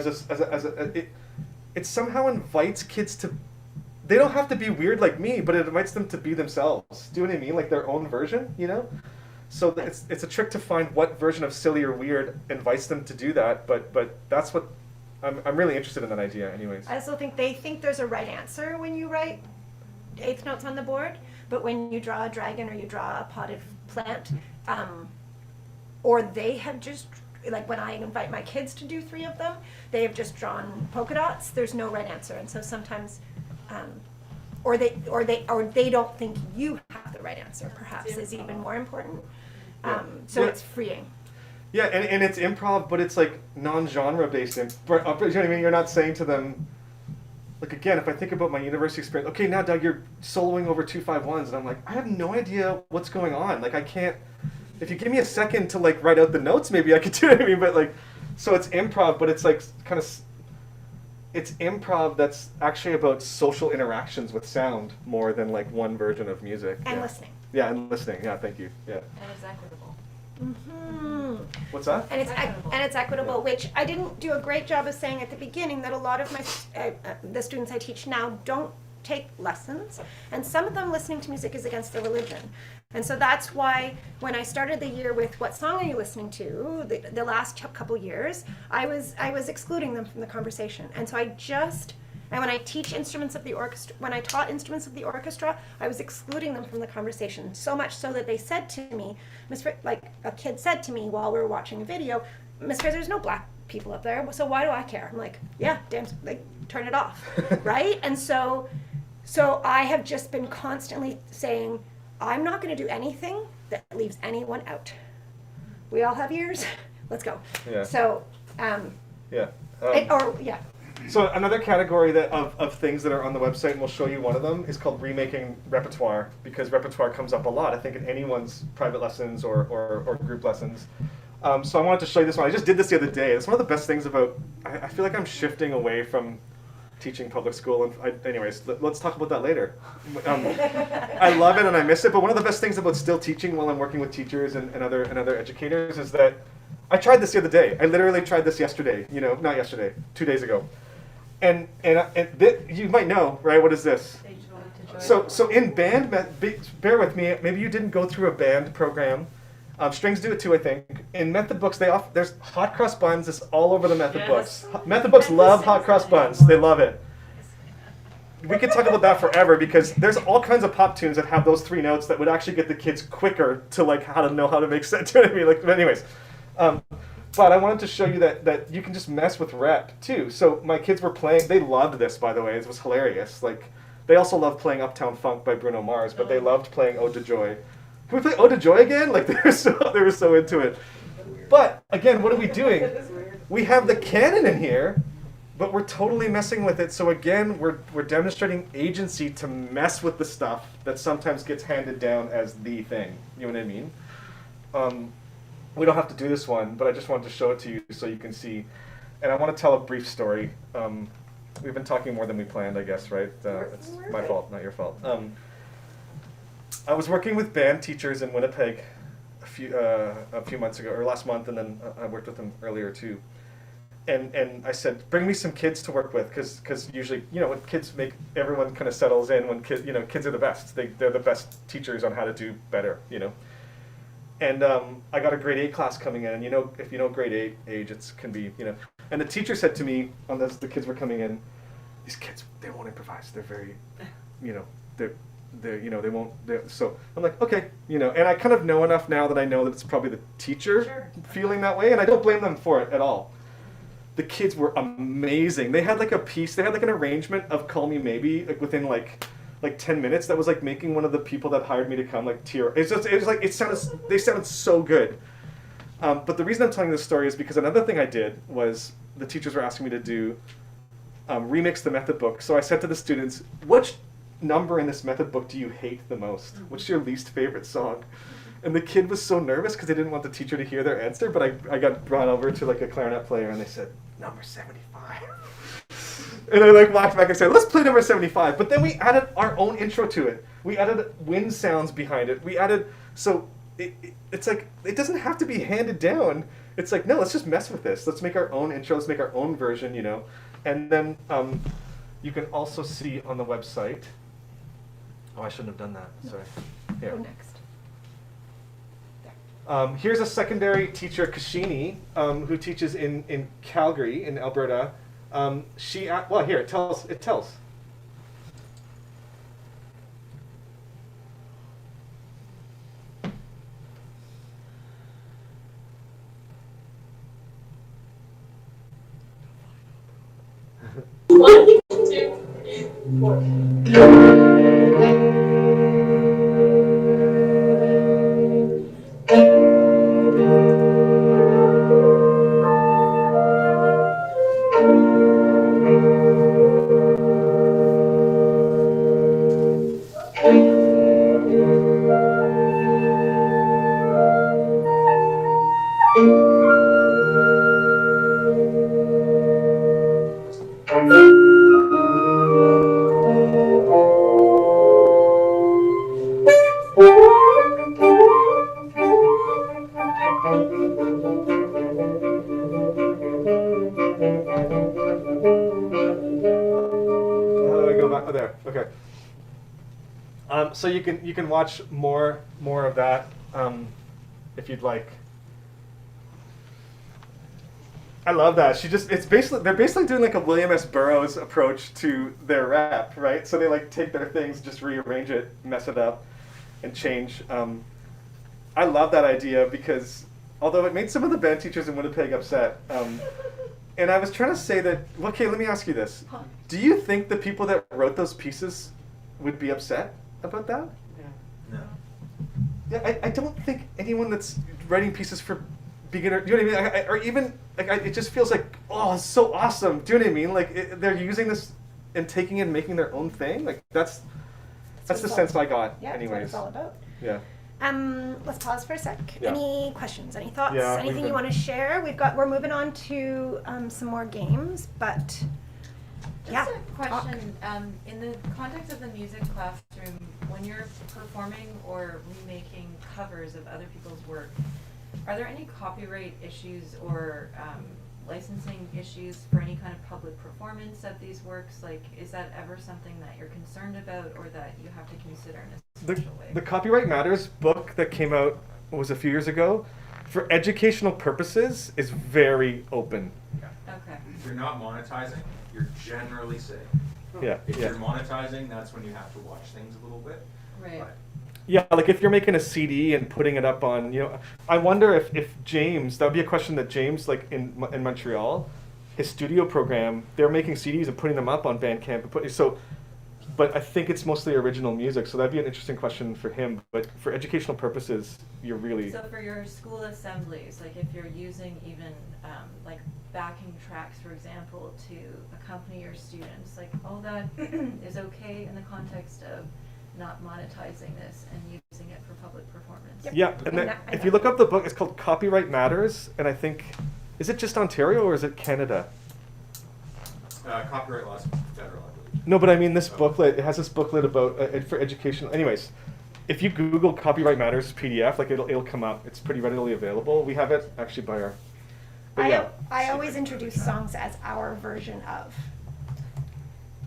it somehow invites kids to. They don't have to be weird like me, but it invites them to be themselves. Do you know what I mean? Like their own version, So it's a trick to find what version of silly or weird invites them to do that. But that's what I'm really interested in that idea, anyways. I also think they think there's a right answer when you write eighth notes on the board, but when you draw a dragon or you draw a potted plant, or they have just, like when I invite my kids to do 3 of them, they have just drawn polka dots. There's no right answer, and so sometimes, or they don't think you have the right answer. Perhaps is even more important. So it's freeing. Yeah, and it's improv, but it's like non-genre based. You know what I mean? You're not saying to them, like, again, if I think about my university experience, okay, now Doug, you're soloing over 2-5-1s, and I'm like, I have no idea what's going on. Like, I can't. If you give me a second to like write out the notes, maybe I could do it. I mean, but like, so it's improv, but it's like kind of. It's improv that's actually about social interactions with sound more than like one version of music. And listening. Yeah, and listening. Yeah, thank you. Yeah. And it's equitable. Mm-hmm. What's that? And it's equitable, which I didn't do a great job of saying at the beginning, that a lot of my the students I teach now don't take lessons, and some of them listening to music is against their religion. And so that's why when I started the year with what song are you listening to, the last couple years, I was excluding them from the conversation. And so and when I teach instruments of the orchestra, when I taught instruments of the orchestra, I was excluding them from the conversation, so much so that they said to me, like a kid said to me while we were watching a video, Miss Fraser, there's no black people up there, so why do I care? I'm like, yeah, damn, like, turn it off, right? And so I have just been constantly saying, I'm not going to do anything that leaves anyone out. We all have ears. Let's go. Yeah. So, yeah. yeah. So another category of things that are on the website, and we'll show you one of them, is called remaking repertoire, because repertoire comes up a lot, I think, in anyone's private lessons or group lessons. So I wanted to show you this one. I just did this the other day. It's one of the best things about, I feel like I'm shifting away from teaching public school, and anyways, let's talk about that later. I love it and I miss it, but one of the best things about still teaching while I'm working with teachers and other educators is that I tried this the other day. I literally tried this yesterday, not yesterday, 2 days ago. And you might know, right? What is this? So in band, bear with me, maybe you didn't go through a band program. Strings do it too, I think. In method books, there's hot cross buns. It's all over the method books. Method books love hot cross buns. They love it. We could talk about that forever because there's all kinds of pop tunes that have those 3 notes that would actually get the kids quicker to like how to know how to make sense. Do you know what I mean? Like, but anyways, but I wanted to show you that you can just mess with rep too. So my kids were playing. They loved this, by the way. It was hilarious. Like, they also loved playing Uptown Funk by Bruno Mars, but they loved playing Ode to Joy. Can we play Ode to Joy again? Like, they were so into it. But again, what are we doing? We have the canon in here, but we're totally messing with it. So again, we're demonstrating agency to mess with the stuff that sometimes gets handed down as the thing. You know what I mean? We don't have to do this one, but I just wanted to show it to you so you can see. And I want to tell a brief story. We've been talking more than we planned, I guess, right? It's my fault, not your fault. I was working with band teachers in Winnipeg a few months ago, or last month, and then I worked with them earlier too. And I said, bring me some kids to work with, because usually, when kids everyone kind of settles in when kids are the best. They're the best teachers on how to do better, And I got a grade 8 class coming in, and if you know grade 8 age, it can be, And the teacher said to me, as the kids were coming in, these kids, they won't improvise. They're very, they won't. So I'm like, okay, and I kind of know enough now that I know that it's probably the teacher feeling that way, and I don't blame them for it at all. The kids were amazing. They had like a piece. They had like an arrangement of "Call Me Maybe" like within like 10 minutes. That was like making one of the people that hired me to come like tear. It was like they sounded so good. But the reason I'm telling this story is because another thing I did was the teachers were asking me to do remix the method book. So I said to the students, which number in this method book do you hate the most? What's your least favorite song? And the kid was so nervous because they didn't want the teacher to hear their answer, but I got brought over to like a clarinet player and they said, number 75. And I like walked back and said, let's play number 75. But then we added our own intro to it. We added wind sounds behind it. We added, so it's like, it doesn't have to be handed down. It's like, no, let's just mess with this. Let's make our own intro, let's make our own version, And then you can also see on the website, oh, I shouldn't have done that, sorry. Here. Go next. Here's a secondary teacher, Kashini, who teaches in Calgary, in Alberta. Well, here, it tells. One, two, 4. So you can watch more of that if you'd like. I love that. They're basically doing like a William S. Burroughs approach to their rap, right? So they like take their things, just rearrange it, mess it up, and change. I love that idea because although it made some of the band teachers in Winnipeg upset, and I was trying to say that, okay, let me ask you this. Do you think the people that wrote those pieces would be upset about that? No. Yeah, I don't think anyone that's writing pieces for beginner, do you know what I mean? Or even, it just feels like, oh, it's so awesome. Do you know what I mean? Like, they're using this and taking it and making their own thing. Like, that's the sense I got, anyways. That's what it's all about. Yeah. Let's pause for a sec. Yeah. Any questions? Any thoughts? Yeah, Anything you want to share? We're moving on to some more games, but Just a question, in the context of the music classroom, when you're performing or remaking covers of other people's work, are there any copyright issues or licensing issues for any kind of public performance of these works? Like, is that ever something that you're concerned about or that you have to consider in a special way? The Copyright Matters book that came out, was a few years ago, for educational purposes is very open. Okay. If you're not monetizing, you're generally safe. Yeah. If you're monetizing, that's when you have to watch things a little bit. Right. But Yeah, like if you're making a CD and putting it up on, I wonder if James, that would be a question that James, like in Montreal, his studio program, they're making CDs and putting them up on Bandcamp. But I think it's mostly original music, so that'd be an interesting question for him. But for educational purposes, you're really... So for your school assemblies, like if you're using even like backing tracks, for example, to accompany your students, like all that is okay in the context of not monetizing this and using it for public performance. Yep. Yeah, and then if you look up the book, it's called Copyright Matters, and I think, is it just Ontario or is it Canada? copyright laws federal, I believe. No, but I mean this booklet, it has this booklet about, for education. Anyways, if you Google Copyright Matters PDF, like it'll come up. It's pretty readily available. We have it actually by our... But yeah. I always introduce songs as our version of.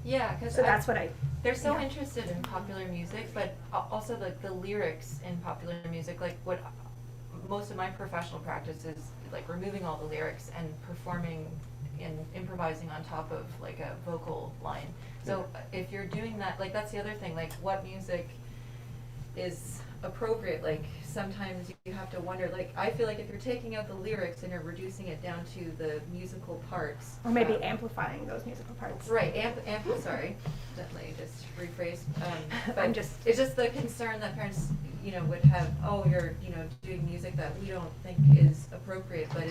Yeah, because So that's what I... they're so yeah. interested in popular music, but also like the lyrics in popular music. Like what most of my professional practice is like removing all the lyrics and performing and improvising on top of like a vocal line. So if you're doing that, like that's the other thing, like what music is appropriate. Like sometimes you have to wonder, like I feel like if you're taking out the lyrics and you're reducing it down to the musical parts, Or maybe amplifying those musical parts. right, sorry, let me just rephrase. I'm But it's just the concern that parents, you know, would have, oh, you're, you know, doing music that we don't think is appropriate. But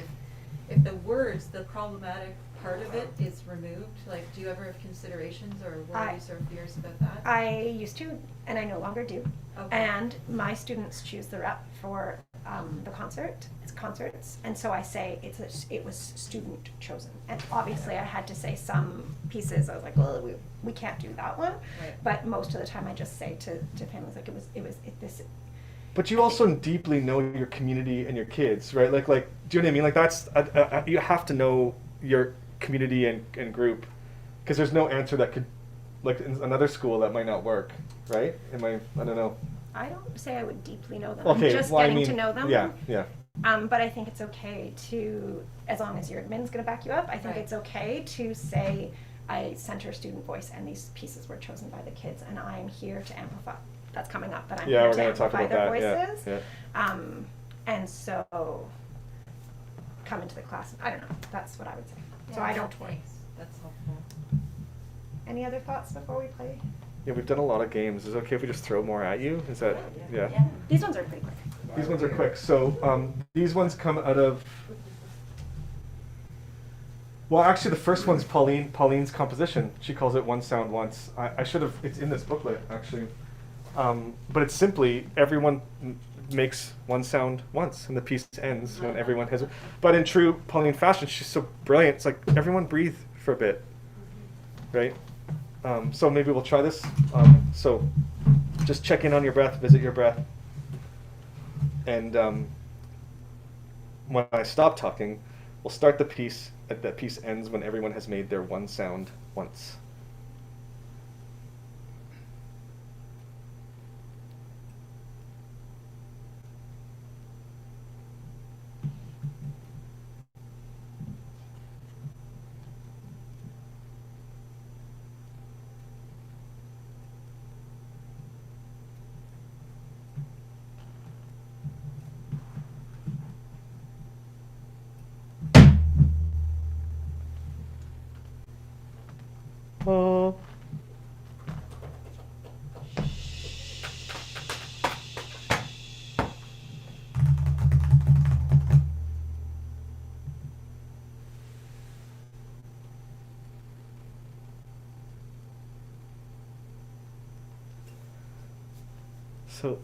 if the words, the problematic part of it is removed, like, do you ever have considerations or worries or fears about that? I used to, and I no longer do. Okay. And my students choose the rep for the concerts, and so I say it was student chosen. And obviously, I had to say some pieces. I was like, well, we can't do that one. Right. But most of the time, I just say to families like this. But you also deeply know your community and your kids, right? Like, do you know what I mean? Like that's you have to know your community and group, because there's no answer that could, like in another school, that might not work, right? I don't know. I don't say I would deeply know them. Okay, I'm just well, I getting mean, to know them. Yeah. But I think it's okay to, as long as your admin's going to back you up, I think Right. it's okay to say, I center student voice and these pieces were chosen by the kids and I'm here to amplify. That's coming up, but I'm Yeah, here we're to gonna talk amplify about their that. voices. Yeah. And so come into the class. I don't know. That's what I would say. So Yeah, I don't worry. thanks. That's helpful. Any other thoughts before we play? Yeah, we've done a lot of games. Is it okay if we just throw more at you? Is that, yeah. These ones are pretty quick. These ones are quick. So these ones come out of, well, actually the first one's Pauline's composition. She calls it One Sound Once. I should have, it's in this booklet actually. But it's simply everyone makes one sound once and the piece ends when everyone has it. But in true Pauline fashion, she's so brilliant. It's like everyone breathe for a bit, right? So maybe we'll try this. So just check in on your breath, visit your breath. And when I stop talking, we'll start the piece. That piece ends when everyone has made their one sound once. Oh. So,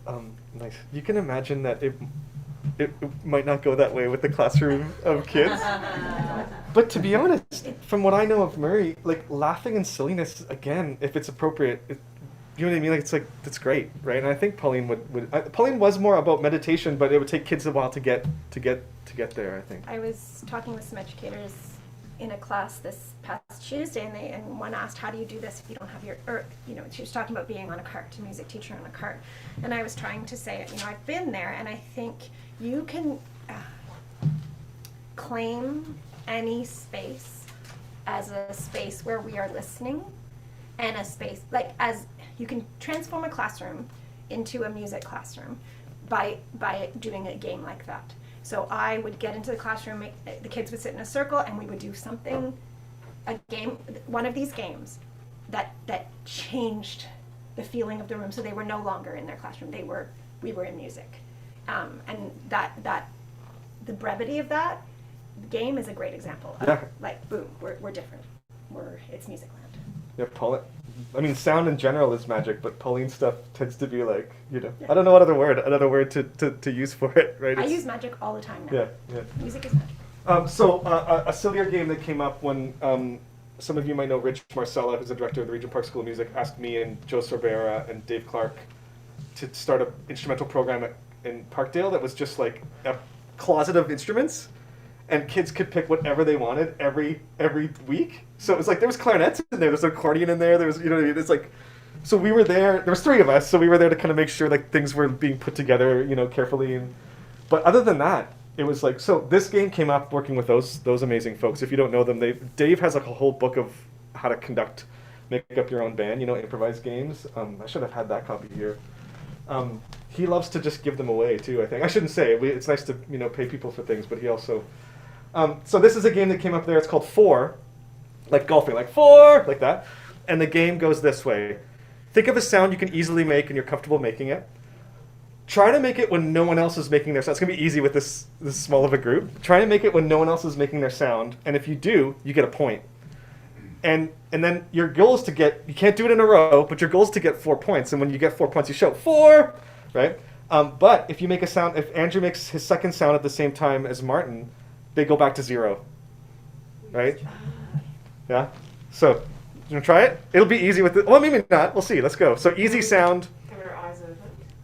nice. You can imagine that it might not go that way with the classroom of kids. But to be honest, from what I know of Murray, like laughing and silliness, again, if it's appropriate, you know what I mean? Like it's that's great, right? And I think Pauline Pauline was more about meditation, but it would take kids a while to get there, I think. I was talking with some educators in a class this past Tuesday, and one asked, "How do you do this if you don't have your?" Or she was talking about being on a cart, a music teacher on a cart, and I was trying to say, I've been there, and I think you can claim any space as a space where we are listening, and a space as you can transform a classroom into a music classroom by doing a game like that. So I would get into the classroom, the kids would sit in a circle, and we would do something, a game, one of these games that changed the feeling of the room. So they were no longer in their classroom; we were in music, and that the brevity of that game is a great example of boom, we're different, it's music land. Yeah, Pauline. I mean, sound in general is magic, but Pauline stuff tends to be like, I don't know what another word to use for it, right? I use magic all the time now. Yeah. Music is magic. A sillier game that came up when some of you might know Rich Marcella, who's the director of the Regent Park School of Music, asked me and Joe Sorbera and Dave Clark to start an instrumental program in Parkdale that was just like a closet of instruments. And kids could pick whatever they wanted every week. So it was like there was clarinets in there, there's an accordion in there, there was it's like, so we were there. There was 3 of us, so we were there to kind of make sure like things were being put together, carefully. But other than that, it was like, so this game came up working with those amazing folks. If you don't know them, Dave has like a whole book of how to make up your own band, improvised games. I should have had that copy here. He loves to just give them away too, I think. I shouldn't say, it's nice to, pay people for things, but he also, so this is a game that came up there. It's called Four, like golfing, like four, like that. And the game goes this way. Think of a sound you can easily make and you're comfortable making it. Try to make it when no one else is making their sound. It's going to be easy with this small of a group. Try to make it when no one else is making their sound. And if you do, you get a point. And then your goal is to get, you can't do it in a row, but your goal is to get 4 points. And when you get 4 points, you shout 4, right? But if you make a sound, if Andrew makes his second sound at the same time as Martin, they go back to 0, right? Yeah? So, you want to try it? It'll be easy with it. Well, maybe not. We'll see. Let's go. So easy sound.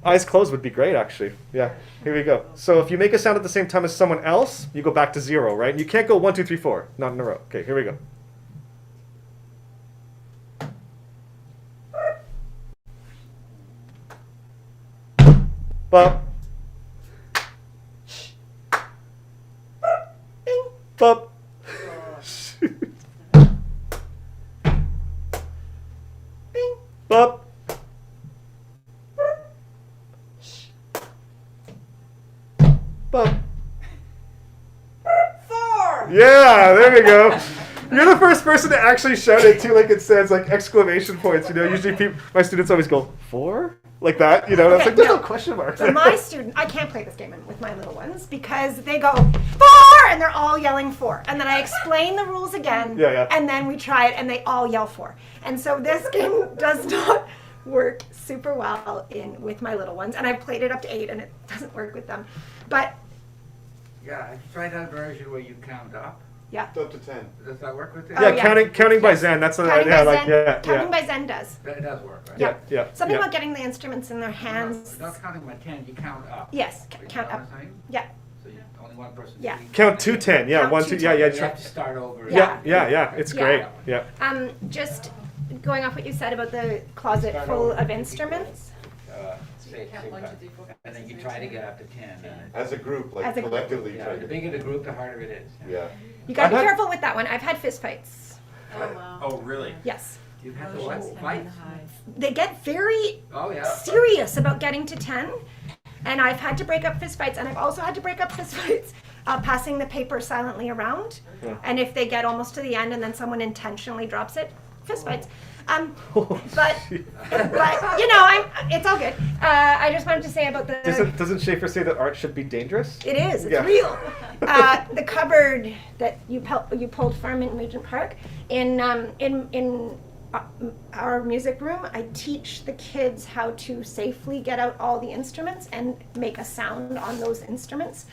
Eyes closed would be great, actually. Yeah, here we go. So if you make a sound at the same time as someone else, you go back to 0, right? And you can't go 1, 2, 3, 4. Not in a row. Okay, here we go. Bop. Bing. Bop. Bing. Bop. Bop. 4. Yeah, there we go. You're the first person to actually shout it too, like it says, like exclamation points. Usually my students always go 4, like that. That's Okay, like there's no. no question mark. So I can't play this game with my little ones because they go 4 and they're all yelling 4. And then I explain the rules again. Yeah. And then we try it and they all yell 4. And so this game does not work super well with my little ones. And I've played it up to 8 and it doesn't work with them. But Yeah, I tried that version where you count up. yeah. Up to 10. Does that work with it? Yeah, Oh, yeah. counting by Zen. That's Counting by Zen does. That does work, right? Yeah. Something yeah. about getting the instruments in their hands. Not counting by 10, you count up. Yes, You count know up. what I'm saying? Yeah. So only one person. Yeah. Count to 10. Yeah, Count 1, to 2. 10. Yeah. You have to start over. Yeah. It's Yeah. great. Yeah. Just going off what you said about the closet full of instruments. Say, and then you try to get up to 10. And As a group, like As a group. collectively. yeah, try the to- bigger the group, the harder it is. Yeah. You gotta be I've had- careful with that one. I've had fist fights. Oh, wow. Oh, really? Yes. You have to what? Fight? They get very Oh, yeah. serious about getting to 10. And I've had to break up fist fights. And I've also had to break up fist fights passing the paper silently around. Yeah. And if they get almost to the end and then someone intentionally drops it, fist fights. But it's all good. I just wanted to say about the. Doesn't Schaefer say that art should be dangerous? It is. It's Yeah. real. The cupboard that you pulled from in Regent Park in our music room, I teach the kids how to safely get out all the instruments and make a sound on those instruments.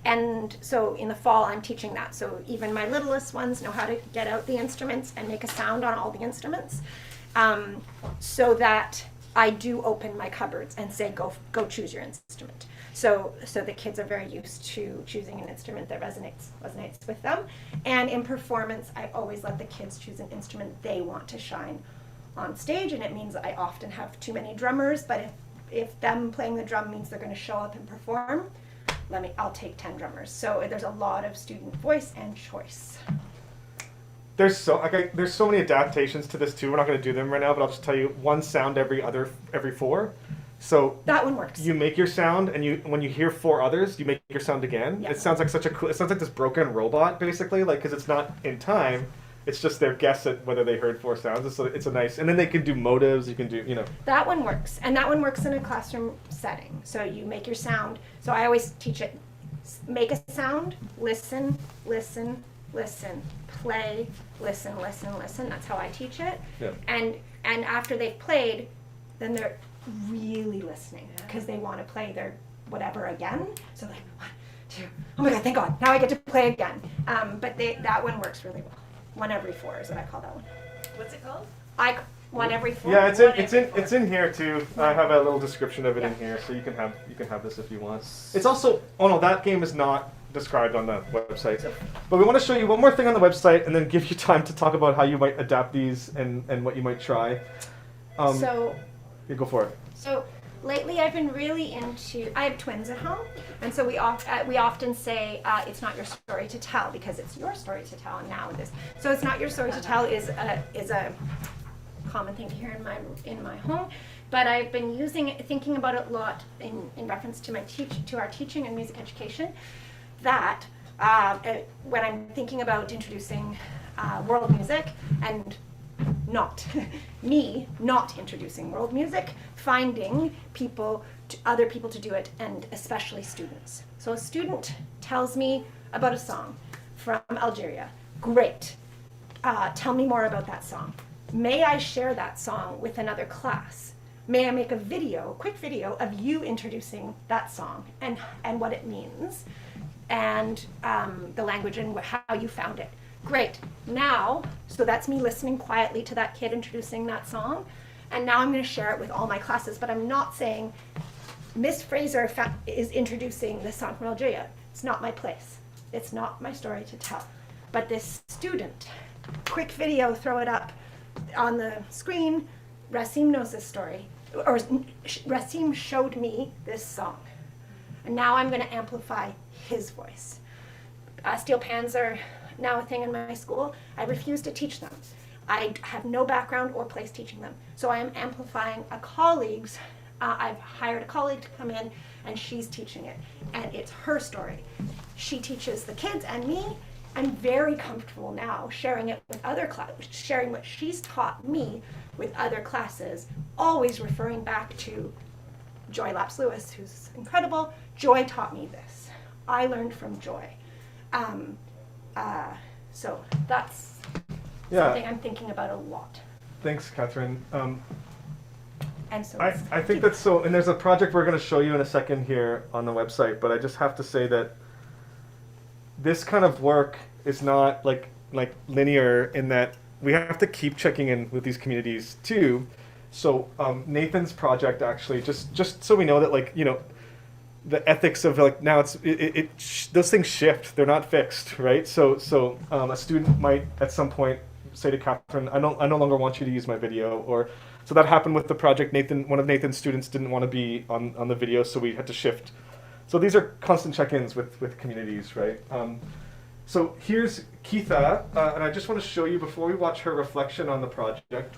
And so in the fall, I'm teaching that. So even my littlest ones know how to get out the instruments and make a sound on all the instruments, so that I do open my cupboards and say, go choose your instrument. So the kids are very used to choosing an instrument that resonates with them. And in performance, I always let the kids choose an instrument they want to shine on stage. And it means I often have too many drummers, but if them playing the drum means they're going to show up and perform, I'll take 10 drummers. So there's a lot of student voice and choice. There's so many adaptations to this too. We're not going to do them right now, but I'll just tell you one sound every 4. So That one works. you make your sound, and when you hear 4 others, you make your sound again. Yeah. It sounds like it sounds like this broken robot basically, like because it's not in time. It's just their guess at whether they heard 4 sounds. So it's a nice, and then they can do motives. You can do, That one works, and that one works in a classroom setting. So you make your sound. So I always teach it, make a sound, listen, listen, listen, play, listen, listen, listen. That's how I teach it. Yeah. And after they've played, then they're really listening because they want to play their whatever again. So like 1, 2, oh my God, thank God, now I get to play again. But that one works really well. 1 every 4 is what I call that one. What's it called? 1 every 4. Yeah, it's in here too. I have a little description of it in here, so you can have this if you want. It's also that game is not described on the website, but we want to show you one more thing on the website, and then give you time to talk about how you might adapt these and what you might try. So You go for it. So lately I've been really into, I have twins at home, and so we often say it's not your story to tell, because it's your story to tell. And now with this, so it's not your story to tell is a common thing to hear in my home, but I've been thinking about it a lot in reference to our teaching and music education, that when I'm thinking about introducing world music, and not introducing world music, finding other people to do it, and especially students. So a student tells me about a song from Algeria. Great. Tell me more about that song. May I share that song with another class? May I make a quick video of you introducing that song and what it means, and the language and how you found it. Great. Now, so that's me listening quietly to that kid introducing that song, and now I'm going to share it with all my classes, but I'm not saying Miss Fraser is introducing this song from Algeria. It's not my place. It's not my story to tell. But this student, quick video, throw it up on the screen. Rasim knows this story, or Rasim showed me this song, and now I'm going to amplify his voice. Steel pans are now a thing in my school. I refuse to teach them. I have no background or place teaching them. So I am amplifying a colleague's. I've hired a colleague to come in, and she's teaching it. And it's her story. She teaches the kids and me. I'm very comfortable now sharing it with other classes, sharing what she's taught me with other classes, always referring back to Joy Laps-Lewis, who's incredible. Joy taught me this. I learned from Joy. So that's something I'm thinking about a lot. Thanks, Katherine. And so I think that's so, and there's a project we're going to show you in a second here on the website, but I just have to say that this kind of work is not like linear, in that we have to keep checking in with these communities too. So Nathan's project, actually, just so we know that, like, you know, the ethics of, like, now those things shift. They're not fixed, right? So a student might at some point say to Katherine, I no longer want you to use my video. Or so that happened with the project. One of Nathan's students didn't want to be on the video, so we had to shift. So these are constant check-ins with communities, right? So here's Keitha, and I just want to show you, before we watch her reflection on the project,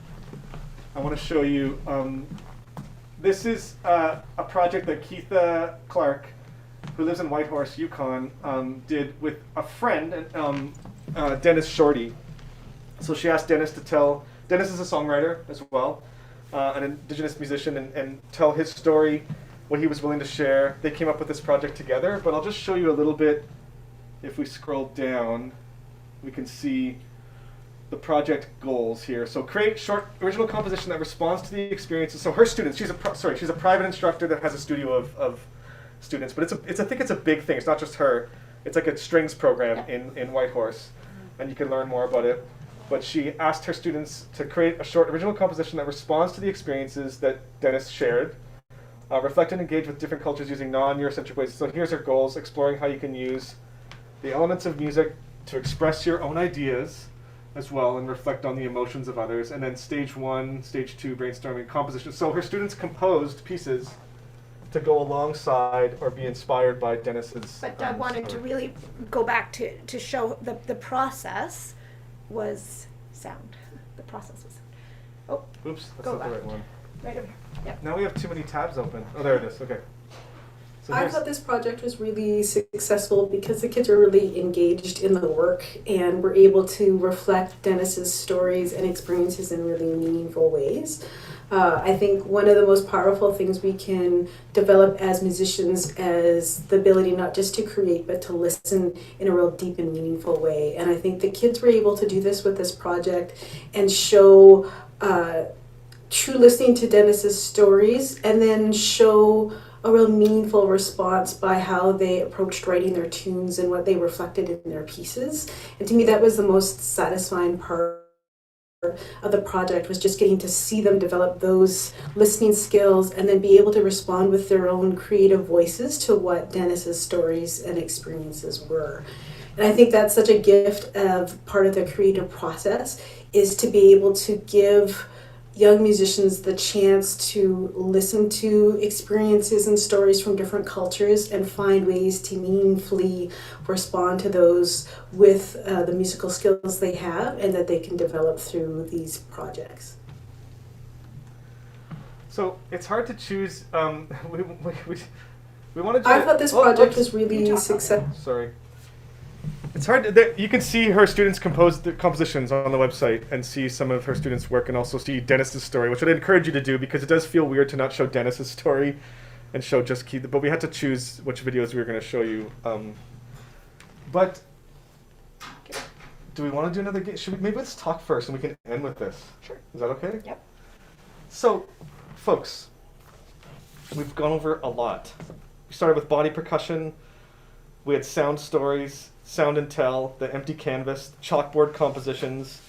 I want to show you, this is a project that Keitha Clark, who lives in Whitehorse, Yukon, did with a friend, Dennis Shorty. So she asked Dennis to Dennis is a songwriter as well, an Indigenous musician, and tell his story, what he was willing to share. They came up with this project together, but I'll just show you a little bit. If we scroll down, we can see the project goals here. So create short original composition that responds to the experiences. So her students, she's a private instructor that has a studio of students, but I think it's a big thing. It's not just her. It's like a strings program in Whitehorse, and you can learn more about it. But she asked her students to create a short original composition that responds to the experiences that Dennis shared. Reflect and engage with different cultures using non-Eurocentric ways. So here's her goals: exploring how you can use the elements of music to express your own ideas as well, and reflect on the emotions of others. And then stage 1, stage 2, brainstorming, composition. So her students composed pieces to go alongside or be inspired by Dennis's. But Doug wanted to really go back to show the process was sound. The process was sound. Oh, oops, that's go not back. the right one. Right over here. Yep. Now we have too many tabs open. Oh, there it is. Okay. So I thought this project was really successful because the kids are really engaged in the work and were able to reflect Dennis's stories and experiences in really meaningful ways. I think one of the most powerful things we can develop as musicians is the ability not just to create, but to listen in a real deep and meaningful way. And I think the kids were able to do this with this project and show true listening to Dennis's stories, and then show a real meaningful response by how they approached writing their tunes and what they reflected in their pieces. And to me, that was the most satisfying part of the project, was just getting to see them develop those listening skills and then be able to respond with their own creative voices to what Dennis's stories and experiences were. And I think that's such a gift of part of the creative process, is to be able to give young musicians the chance to listen to experiences and stories from different cultures and find ways to meaningfully respond to those with the musical skills they have and that they can develop through these projects. So it's hard to choose. We wanted to. I thought this project was really successful. Sorry. It's hard. You can see her students' compositions on the website and see some of her students' work and also see Dennis's story, which I'd encourage you to do because it does feel weird to not show Dennis's story and show just Keith. But we had to choose which videos we were going to show you. But do we want to do another game? Maybe let's talk first and we can end with this. Sure. Is that okay? Yep. So, folks, we've gone over a lot. We started with body percussion. We had sound stories, sound and tell, the empty canvas, chalkboard compositions,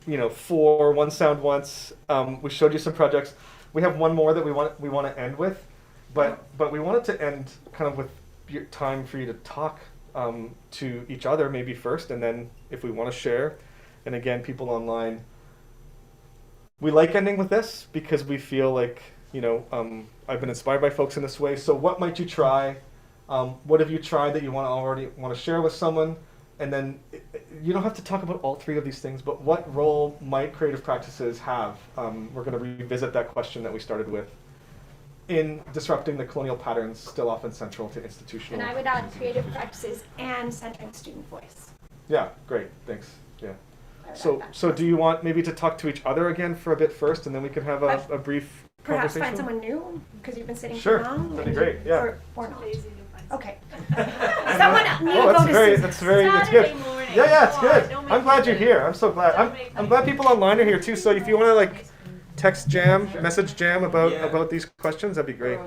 1 sound once. We showed you some projects. We have one more that we want to end with, but we wanted to end kind of with your time for you to talk to each other maybe first, and then if we want to share, and again, people online. We like ending with this because we feel like, I've been inspired by folks in this way. So what might you try? What have you tried that you want to share with someone? And then you don't have to talk about all 3 of these things, but what role might creative practices have? We're going to revisit that question that we started with in disrupting the colonial patterns still often central to institutional. And I would add creative practices and centering student voice. Yeah, great, thanks. Yeah. So do you want maybe to talk to each other again for a bit first, and then we can have a brief Perhaps conversation? find someone new because you've been sitting Sure, too long. that'd be great. Yeah. Or not. Okay. Someone new. Oh, go to that's good. Yeah, it's good. I'm glad you're here. I'm so glad. I'm glad people online are here too. So if you want to text Jam, message Jam about these questions, that'd be great.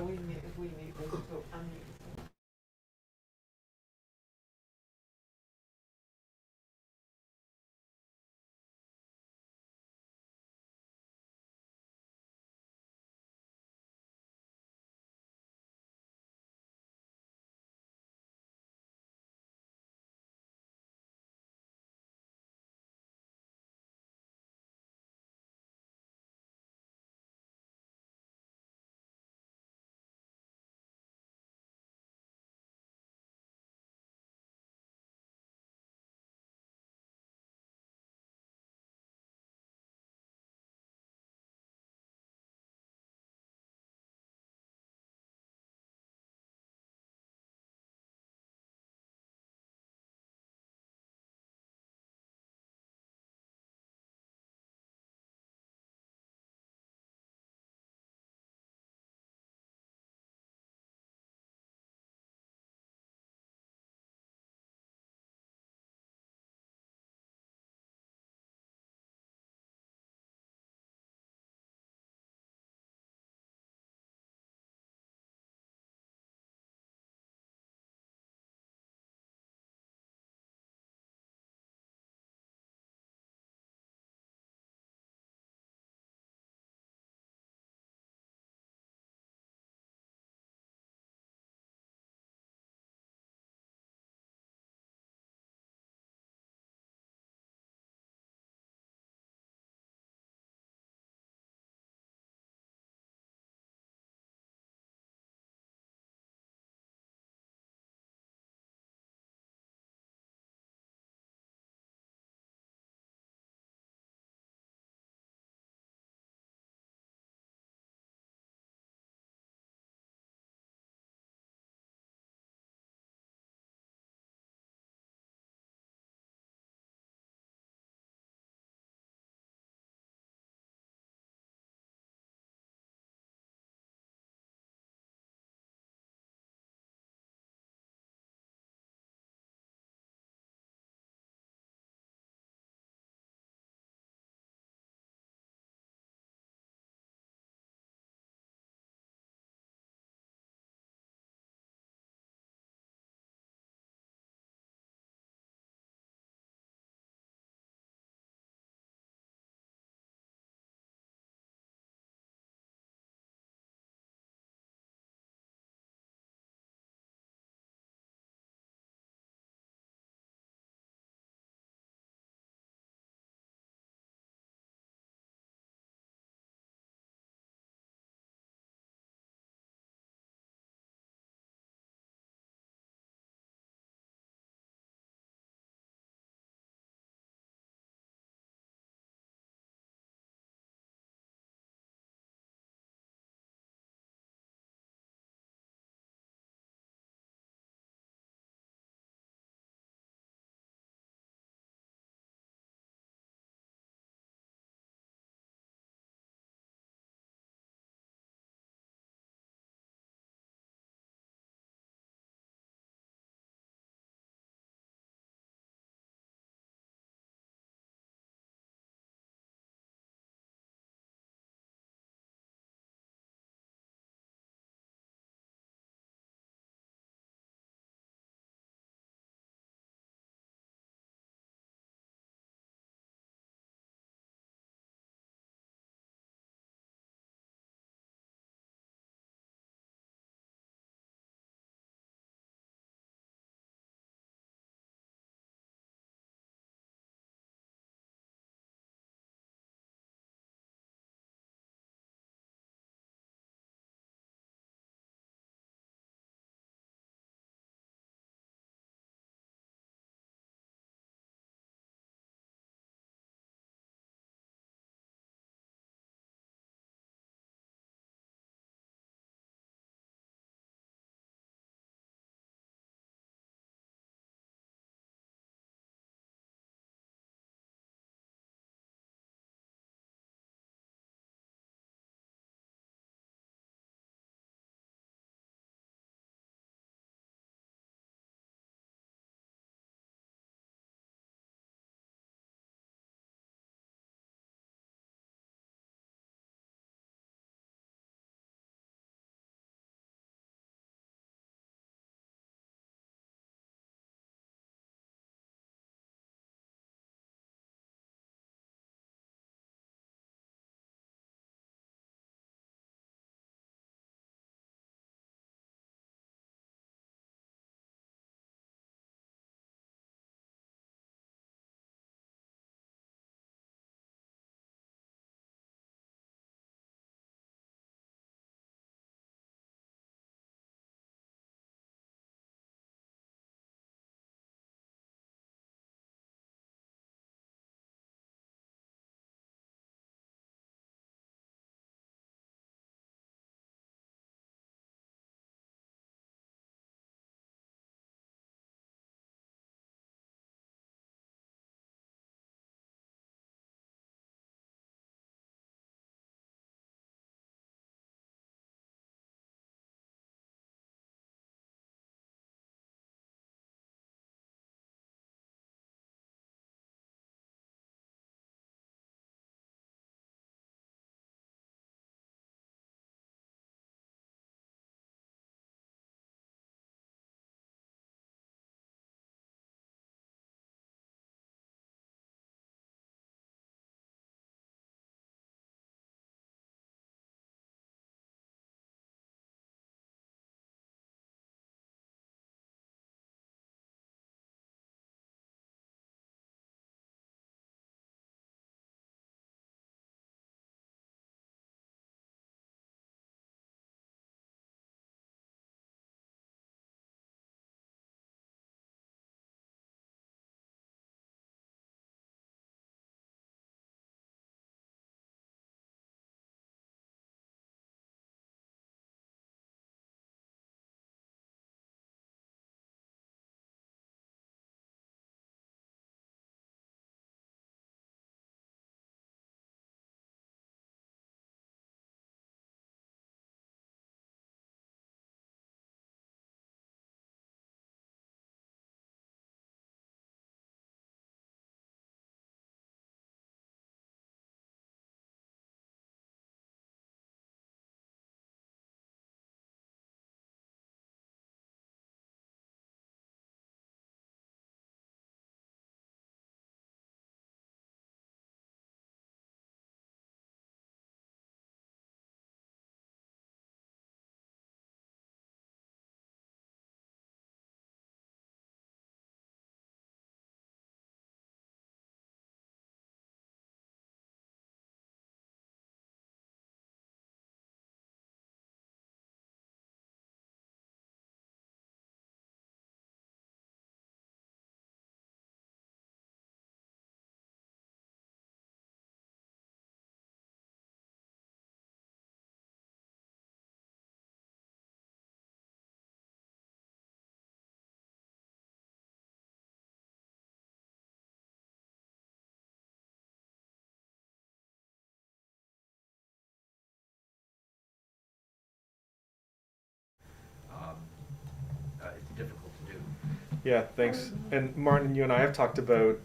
Yeah, thanks. And Martin, you and I have talked about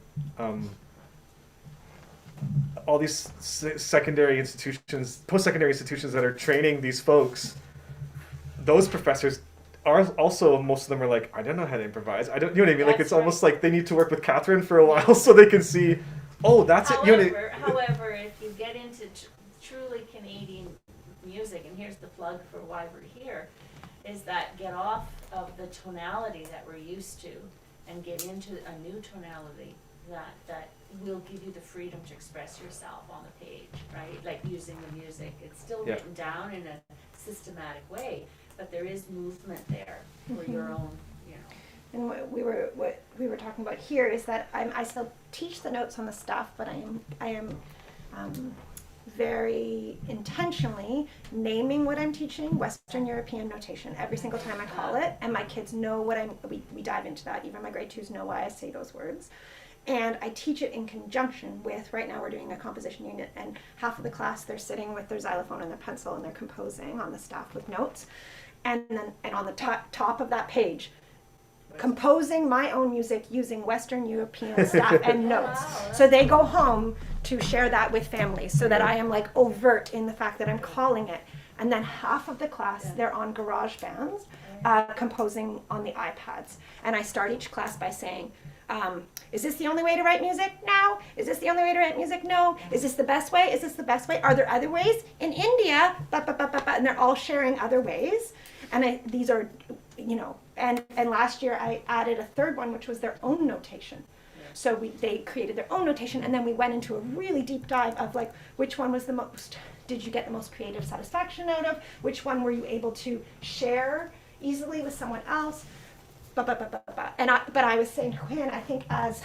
all these secondary institutions, post-secondary institutions that are training these folks. Those professors are also, most of them are like, I don't know how to improvise. I don't, you know what I mean? Like, That's it's almost like they need to work with Katherine for a while so they can see, oh, that's it. You know what I mean? However, if you get into truly Canadian music, and here's the plug for why we're here, is that get off of the tonality that we're used to and get into a new tonality that will give you the freedom to express yourself on the page, right? Like using the music. It's still Yeah. written down in a systematic way, but there is movement there for your own, you know. And what we were talking about here is that I still teach the notes on the stuff, but I am very intentionally naming what I'm teaching Western European notation every single time I call it, and my kids know what we dive into that. Even my grade 2s know why I say those words. And I teach it in conjunction with, right now we're doing a composition unit, and half of the class, they're sitting with their xylophone and their pencil and they're composing on the staff with notes. And on the top of that page, composing my own music using Western European staff and notes. So they go home to share that with families, so that I am like overt in the fact that I'm calling it. And then half of the class, they're on garage bands, composing on the iPads. And I start each class by saying, is this the only way to write music? No. Is this the only way to write music? No. Is this the best way? Is this the best way? Are there other ways? In India, and they're all sharing other ways. And these are, you know, and last year I added a third one, which was their own notation. So they created their own notation, and then we went into a really deep dive of like, which one was the most, did you get the most creative satisfaction out of? Which one were you able to share easily with someone else? But I was saying to Quinn, I think as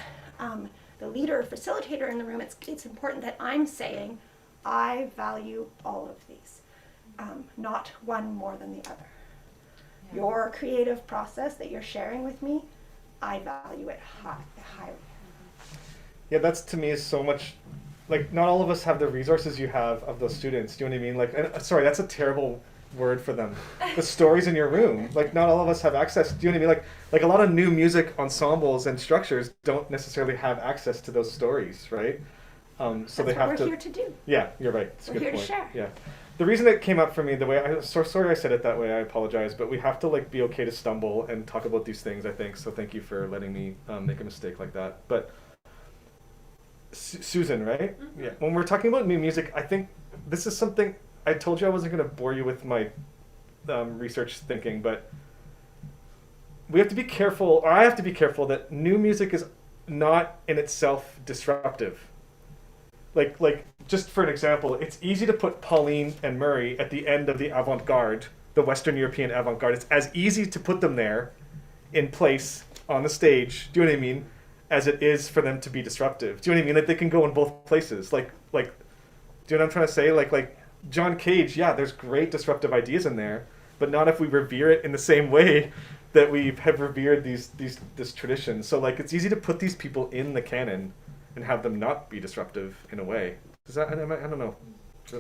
the leader or facilitator in the room, it's important that I'm saying, I value all of these, not one more than the other. Yeah. Your creative process that you're sharing with me, I value it highly. Yeah, that's to me is so much, like, not all of us have the resources you have of those students. Do you know what I mean? Like, sorry, that's a terrible word for them. The stories in your room, like, not all of us have access. Do you know what I mean? Like a lot of new music ensembles and structures don't necessarily have access to those stories, right? So that's they have what to. We're here to do. Yeah, you're right. It's a we're good here point. To share. Yeah. The reason it came up for me, the way sorry I said it that way, I apologize, but we have to like be okay to stumble and talk about these things, I think. So thank you for letting me make a mistake like that. But Susan, right? Mm-hmm. Yeah. When we're talking about new music, I think this is something I told you I wasn't going to bore you with my research thinking, but we have to be careful, or I have to be careful, that new music is not in itself disruptive. Like just for an example, it's easy to put Pauline and Murray at the end of the avant-garde, the Western European avant-garde. It's as easy to put them there in place on the stage, do you know what I mean, as it is for them to be disruptive. Do you know what I mean? Like they can go in both places. Like do you know what I'm trying to say? Like John Cage, yeah, there's great disruptive ideas in there, but not if we revere it in the same way that we have revered this tradition. So like it's easy to put these people in the canon and have them not be disruptive in a way. Does that, I don't know.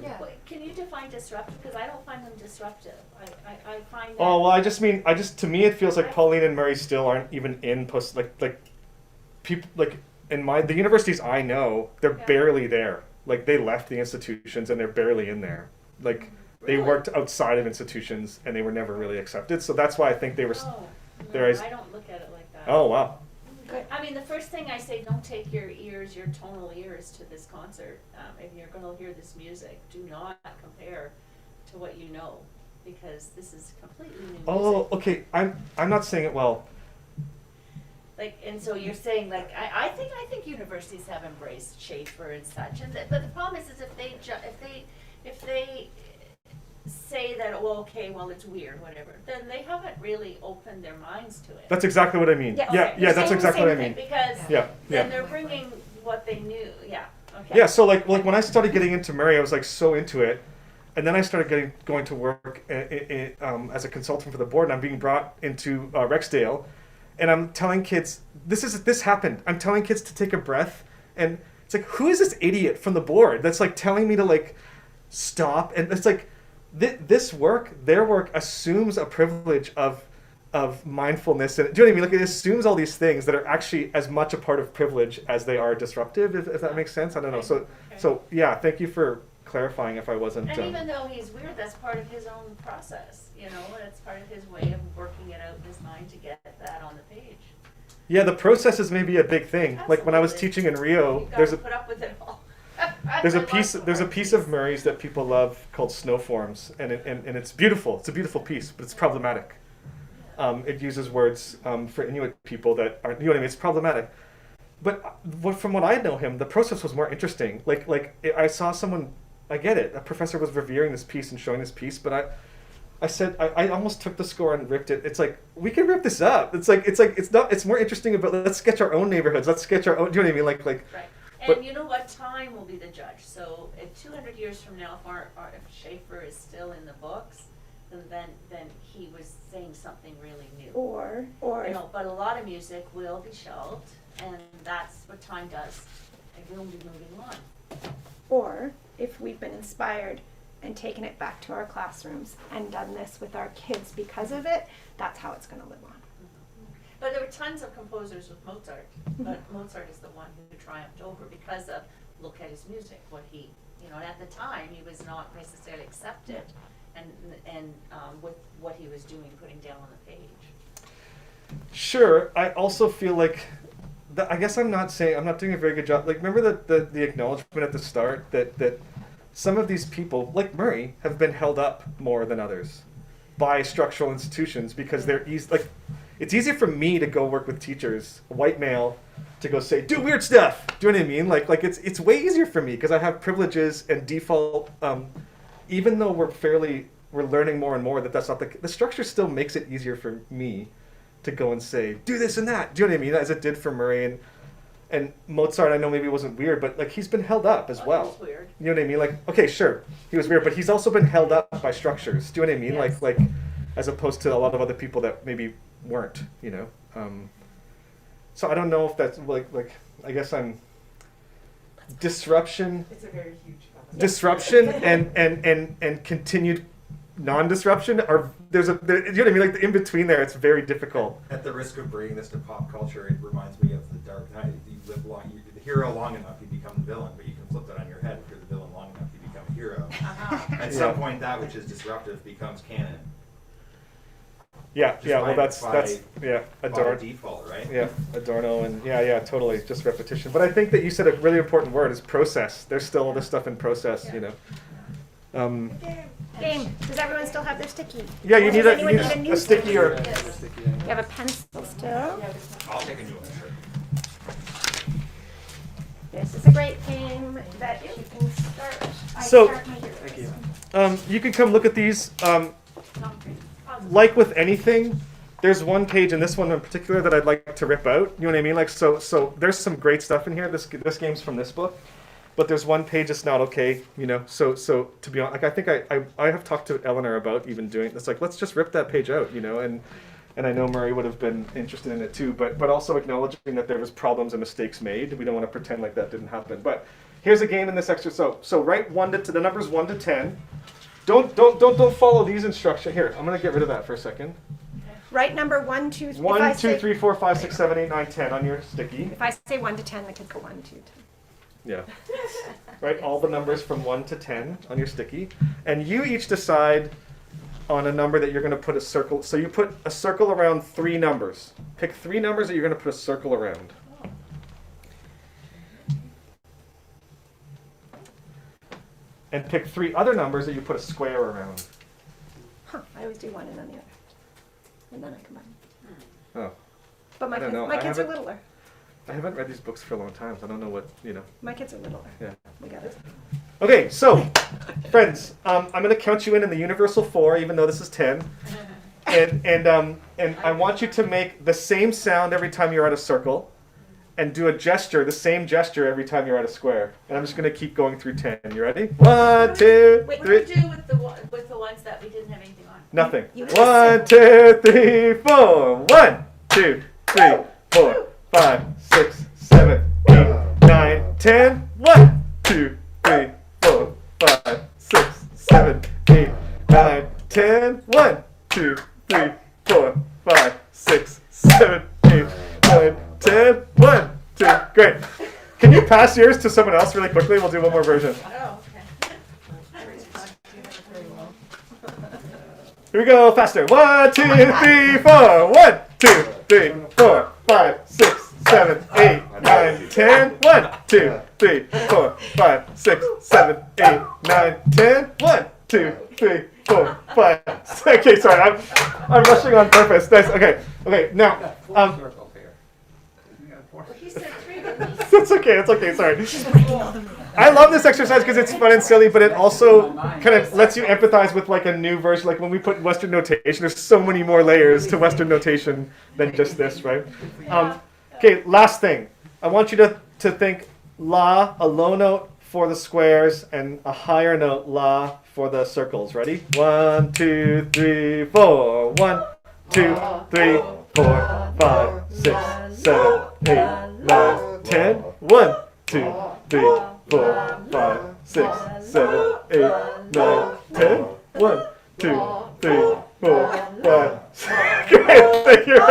Yeah. Can you define disruptive? Because I don't find them disruptive. I find that. Oh, well, to me it feels like Pauline and Murray still aren't even in post, like people, like in the universities I know, they're barely there. Like they left the institutions and they're barely in there. Like they worked outside of institutions and they were never really accepted. So that's why I think they were there. I don't look at it like that. Oh, wow. Good. I mean, the first thing I say, don't take your tonal ears to this concert. If you're going to hear this music, do not compare to what you know, because this is completely new music. Oh, okay. I'm not saying it well. Like, and so you're saying, like, I think universities have embraced Schaefer and such, but the problem is if they say that, well, it's weird, whatever, then they haven't really opened their minds to it. That's exactly what I mean. Yeah, that's exactly what I mean. Because then they're bringing what they knew. Yeah. Okay. Yeah. So like when I started getting into Murray, I was like so into it, and then I started going to work as a consultant for the board, and I'm being brought into Rexdale, and I'm telling kids this happened. I'm telling kids to take a breath, and it's like, who is this idiot from the board that's like telling me to like stop? And it's like their work assumes a privilege of of mindfulness, and do you know what I mean? Like, it assumes all these things that are actually as much a part of privilege as they are disruptive, if that makes sense. I don't know. So yeah, thank you for clarifying if I wasn't. And even though he's weird, that's part of his own process, you know, it's part of his way of working it out in his mind to get that on the page. Yeah, the process is maybe a big thing. Like when I was Absolutely. teaching in Rio, You've got there's to a put up with it all. there's a I love piece the there's a hard piece piece. of Murray's that people love called Snowforms, and it's beautiful. It's a beautiful piece, but it's problematic. It uses words for Inuit people that aren't, you know what I mean? It's problematic. But from what I know him, the process was more interesting. Like I saw someone, I get it. A professor was revering this piece and showing this piece, but I said I almost took the score and ripped it. It's like, we can rip this up. It's more interesting about, let's sketch our own neighborhoods. Let's sketch our own. Do you know what I mean? Like. Right. But- And you know what? Time will be the judge. So if 200 years from now, if Schaefer is still in the books, then he was saying something really new. Or You know, but a lot of music will be shelved, and that's what time does. It will be moving on. or if we've been inspired and taken it back to our classrooms and done this with our kids because of it, that's how it's going to live on. But there were tons of composers with Mozart, but Mozart is the one who triumphed over because of, look at his music, what he, you know, at the time he was not necessarily accepted, and with what he was doing, putting down on the page. Sure. I also feel like, I guess I'm not doing a very good job. Like, remember the acknowledgement at the start that some of these people, like Murray, have been held up more than others by structural institutions because they're easy. Like, it's easier for me to go work with teachers, a white male, to go say, do weird stuff. Do you know what I mean? Like it's way easier for me because I have privileges and default. Even though we're learning more and more that's not the structure still makes it easier for me to go and say, do this and that. Do you know what I mean? As it did for Murray and Mozart. I know maybe it wasn't weird, but like he's been held up as well. That was weird. You know what I mean? Like, okay, sure, he was weird, but he's also been held up by structures. Do you know what I mean? Yes. Like as opposed to a lot of other people that maybe weren't. You know. So I don't know if that's like I guess I'm disruption. It's a very huge conversation. Disruption and continued non-disruption are you know what I mean? Like the in between there, it's very difficult. At the risk of bringing this to pop culture, it reminds me of The Dark Knight. You live long, you're the hero long enough, you become the villain, but you can flip that on your head. If you're the villain long enough, you become a hero. At some point, that which is disruptive becomes canon. Yeah, Just well that's by Adorno. default, right? Yeah, Adorno and totally, just repetition. But I think that you said a really important word is process. There's still all this stuff in process, you know. Game. Does everyone still have their sticky? Yeah, you Or need does anyone a new sticky or. You have a pencil still? I'll take a new one, sure. This is a great game that you can start. So- start my year. Thank you. You can come look at these. Like with anything, there's one page in this one in particular that I'd like to rip out. You know what I mean? Like so there's some great stuff in here. This game's from this book, but there's one page that's not okay. You know. So to be honest, like I think I have talked to Eleanor about even doing this. Like let's just rip that page out. You know, and I know Murray would have been interested in it too. But also acknowledging that there was problems and mistakes made. We don't want to pretend like that didn't happen. But here's a game in this exercise. So write the numbers 1 to 10. Don't follow these instructions. Here, I'm gonna get rid of that for a second. Write number 1, 2, 3. 1, 2, 3, 4, 5, 6, 7, 8, 9, 10 on your sticky. If I say 1 to 10, the kids go 1, 2, 10. Yeah. Write all the numbers from 1 to 10 on your sticky. And you each decide on a number that you're going to put a circle. So you put a circle around 3 numbers. Pick 3 numbers that you're going to put a circle around. And pick 3 other numbers that you put a square around. Huh, I always do one and then the other. And then I combine. Oh. But I don't know. my I kids are haven't- littler. I haven't read these books for a long time, so I don't know what, you know. My kids are littler. Yeah. We got it. Okay, so, friends, I'm going to count you in the universal 4, even though this is 10. And I want you to make the same sound every time you're at a circle, and do a gesture, the same gesture every time you're at a square. And I'm just going to keep going through 10. You ready? 1, 2, Wait, what 3. do we do with the ones that we didn't have anything on? Nothing. You 1, 2, 3, 4. 1, 2, 3, 4, 5, 6, 7, 8, 9, 10. 1, 2, 3, 4, 5, 6, 7, 8, 9, 10. 1, 2, 3, 4, 5, pass yours to someone else really quickly? We'll do one more version. Oh, okay. Here we go, faster. 1, 2, 3, 4. 1, 2, 3, 4, 5, 6, 7, 8, 9, 10. 1, 2, 3, 4, 5, 6, 7, 8, 9, 10. 1, 2, 3, 4, 5. Okay, sorry, I'm rushing on purpose. Nice. Okay, now, Circles here. We got four. He said 3, didn't he? it's okay, sorry. I love this exercise because it's fun and silly, but it also kind of lets you empathize with like a new version. Like when we put Western notation, there's so many more layers to Western notation than just this, right? Okay, last thing. I want you to think la, a low note for the squares, and a higher note la for the circles. Ready? 1, 2, 3, 4. 1, 2, 3, 4, 5, 6, 7, 8, 9, 10. 1, 2, 3, 4, 5, 6, 7, 8, 9, 10. 1, 2, 3, 4, 5. Great, thank you. I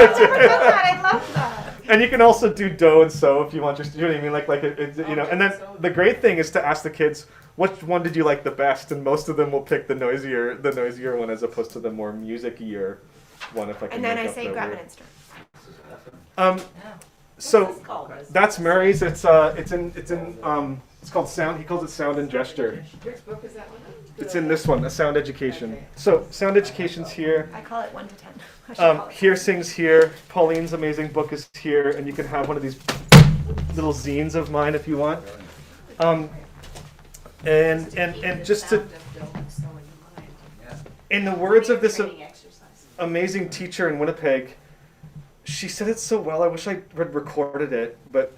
love that. And you can also do do and so if you want. Just, you know what I mean? Like you know. And then the great thing is to ask the kids, which one did you like the best? And most of them will pick the noisier one as opposed to the more music-ier one. If I can. And then make I up say the grab word. an instrument. So that's Mary's. It's called Sound. He calls it Sound and Gesture. Which book is that one? It's in this one, a Sound Education. So Sound Education's here. I call it 1 to 10. I should call it Hear Sings here. Pauline's amazing book is here, and you can have one of these little zines of mine if you want. And just to, in the words of this amazing teacher in Winnipeg, she said it so well. I wish I had recorded it, but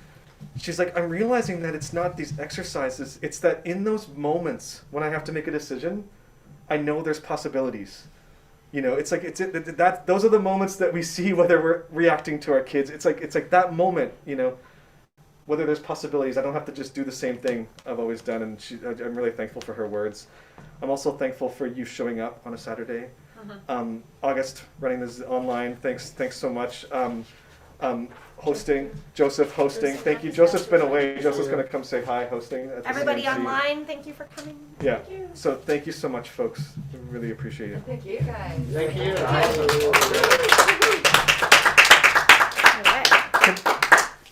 she's like, I'm realizing that it's not these exercises. It's that in those moments when I have to make a decision, I know there's possibilities. You know, it's like those are the moments that we see whether we're reacting to our kids. It's like that moment, you know, whether there's possibilities. I don't have to just do the same thing I've always done. And I'm really thankful for her words. I'm also thankful for you showing up on a Saturday. August running this online. Thanks so much. Hosting, Joseph hosting. Thank you. Joseph's been away. Joseph's going to come say hi hosting. At the Everybody CNMC. online, thank you for coming. Yeah. So thank you so much, folks. I really appreciate it. Thank you guys. Thank you.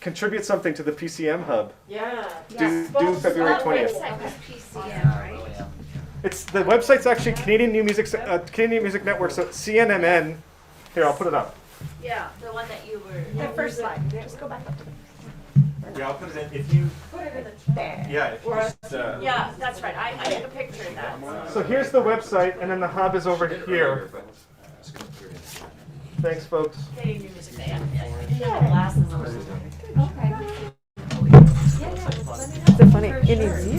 Contribute something to the PCM hub. Yeah. Do February 20th. right? It's the website's actually Canadian New Music Network. So CNMN. Here, I'll put it up. Yeah, the one that you were. The first slide. Just go back up to the Yeah, I'll put it in. If you. Put it in the there. Yeah. If you just, Yeah, that's right. I took a picture of that. So here's the website, and then the hub is over here. Thanks, folks. Canadian Music Day. Yeah. Glasses on. Okay. It's funny. It is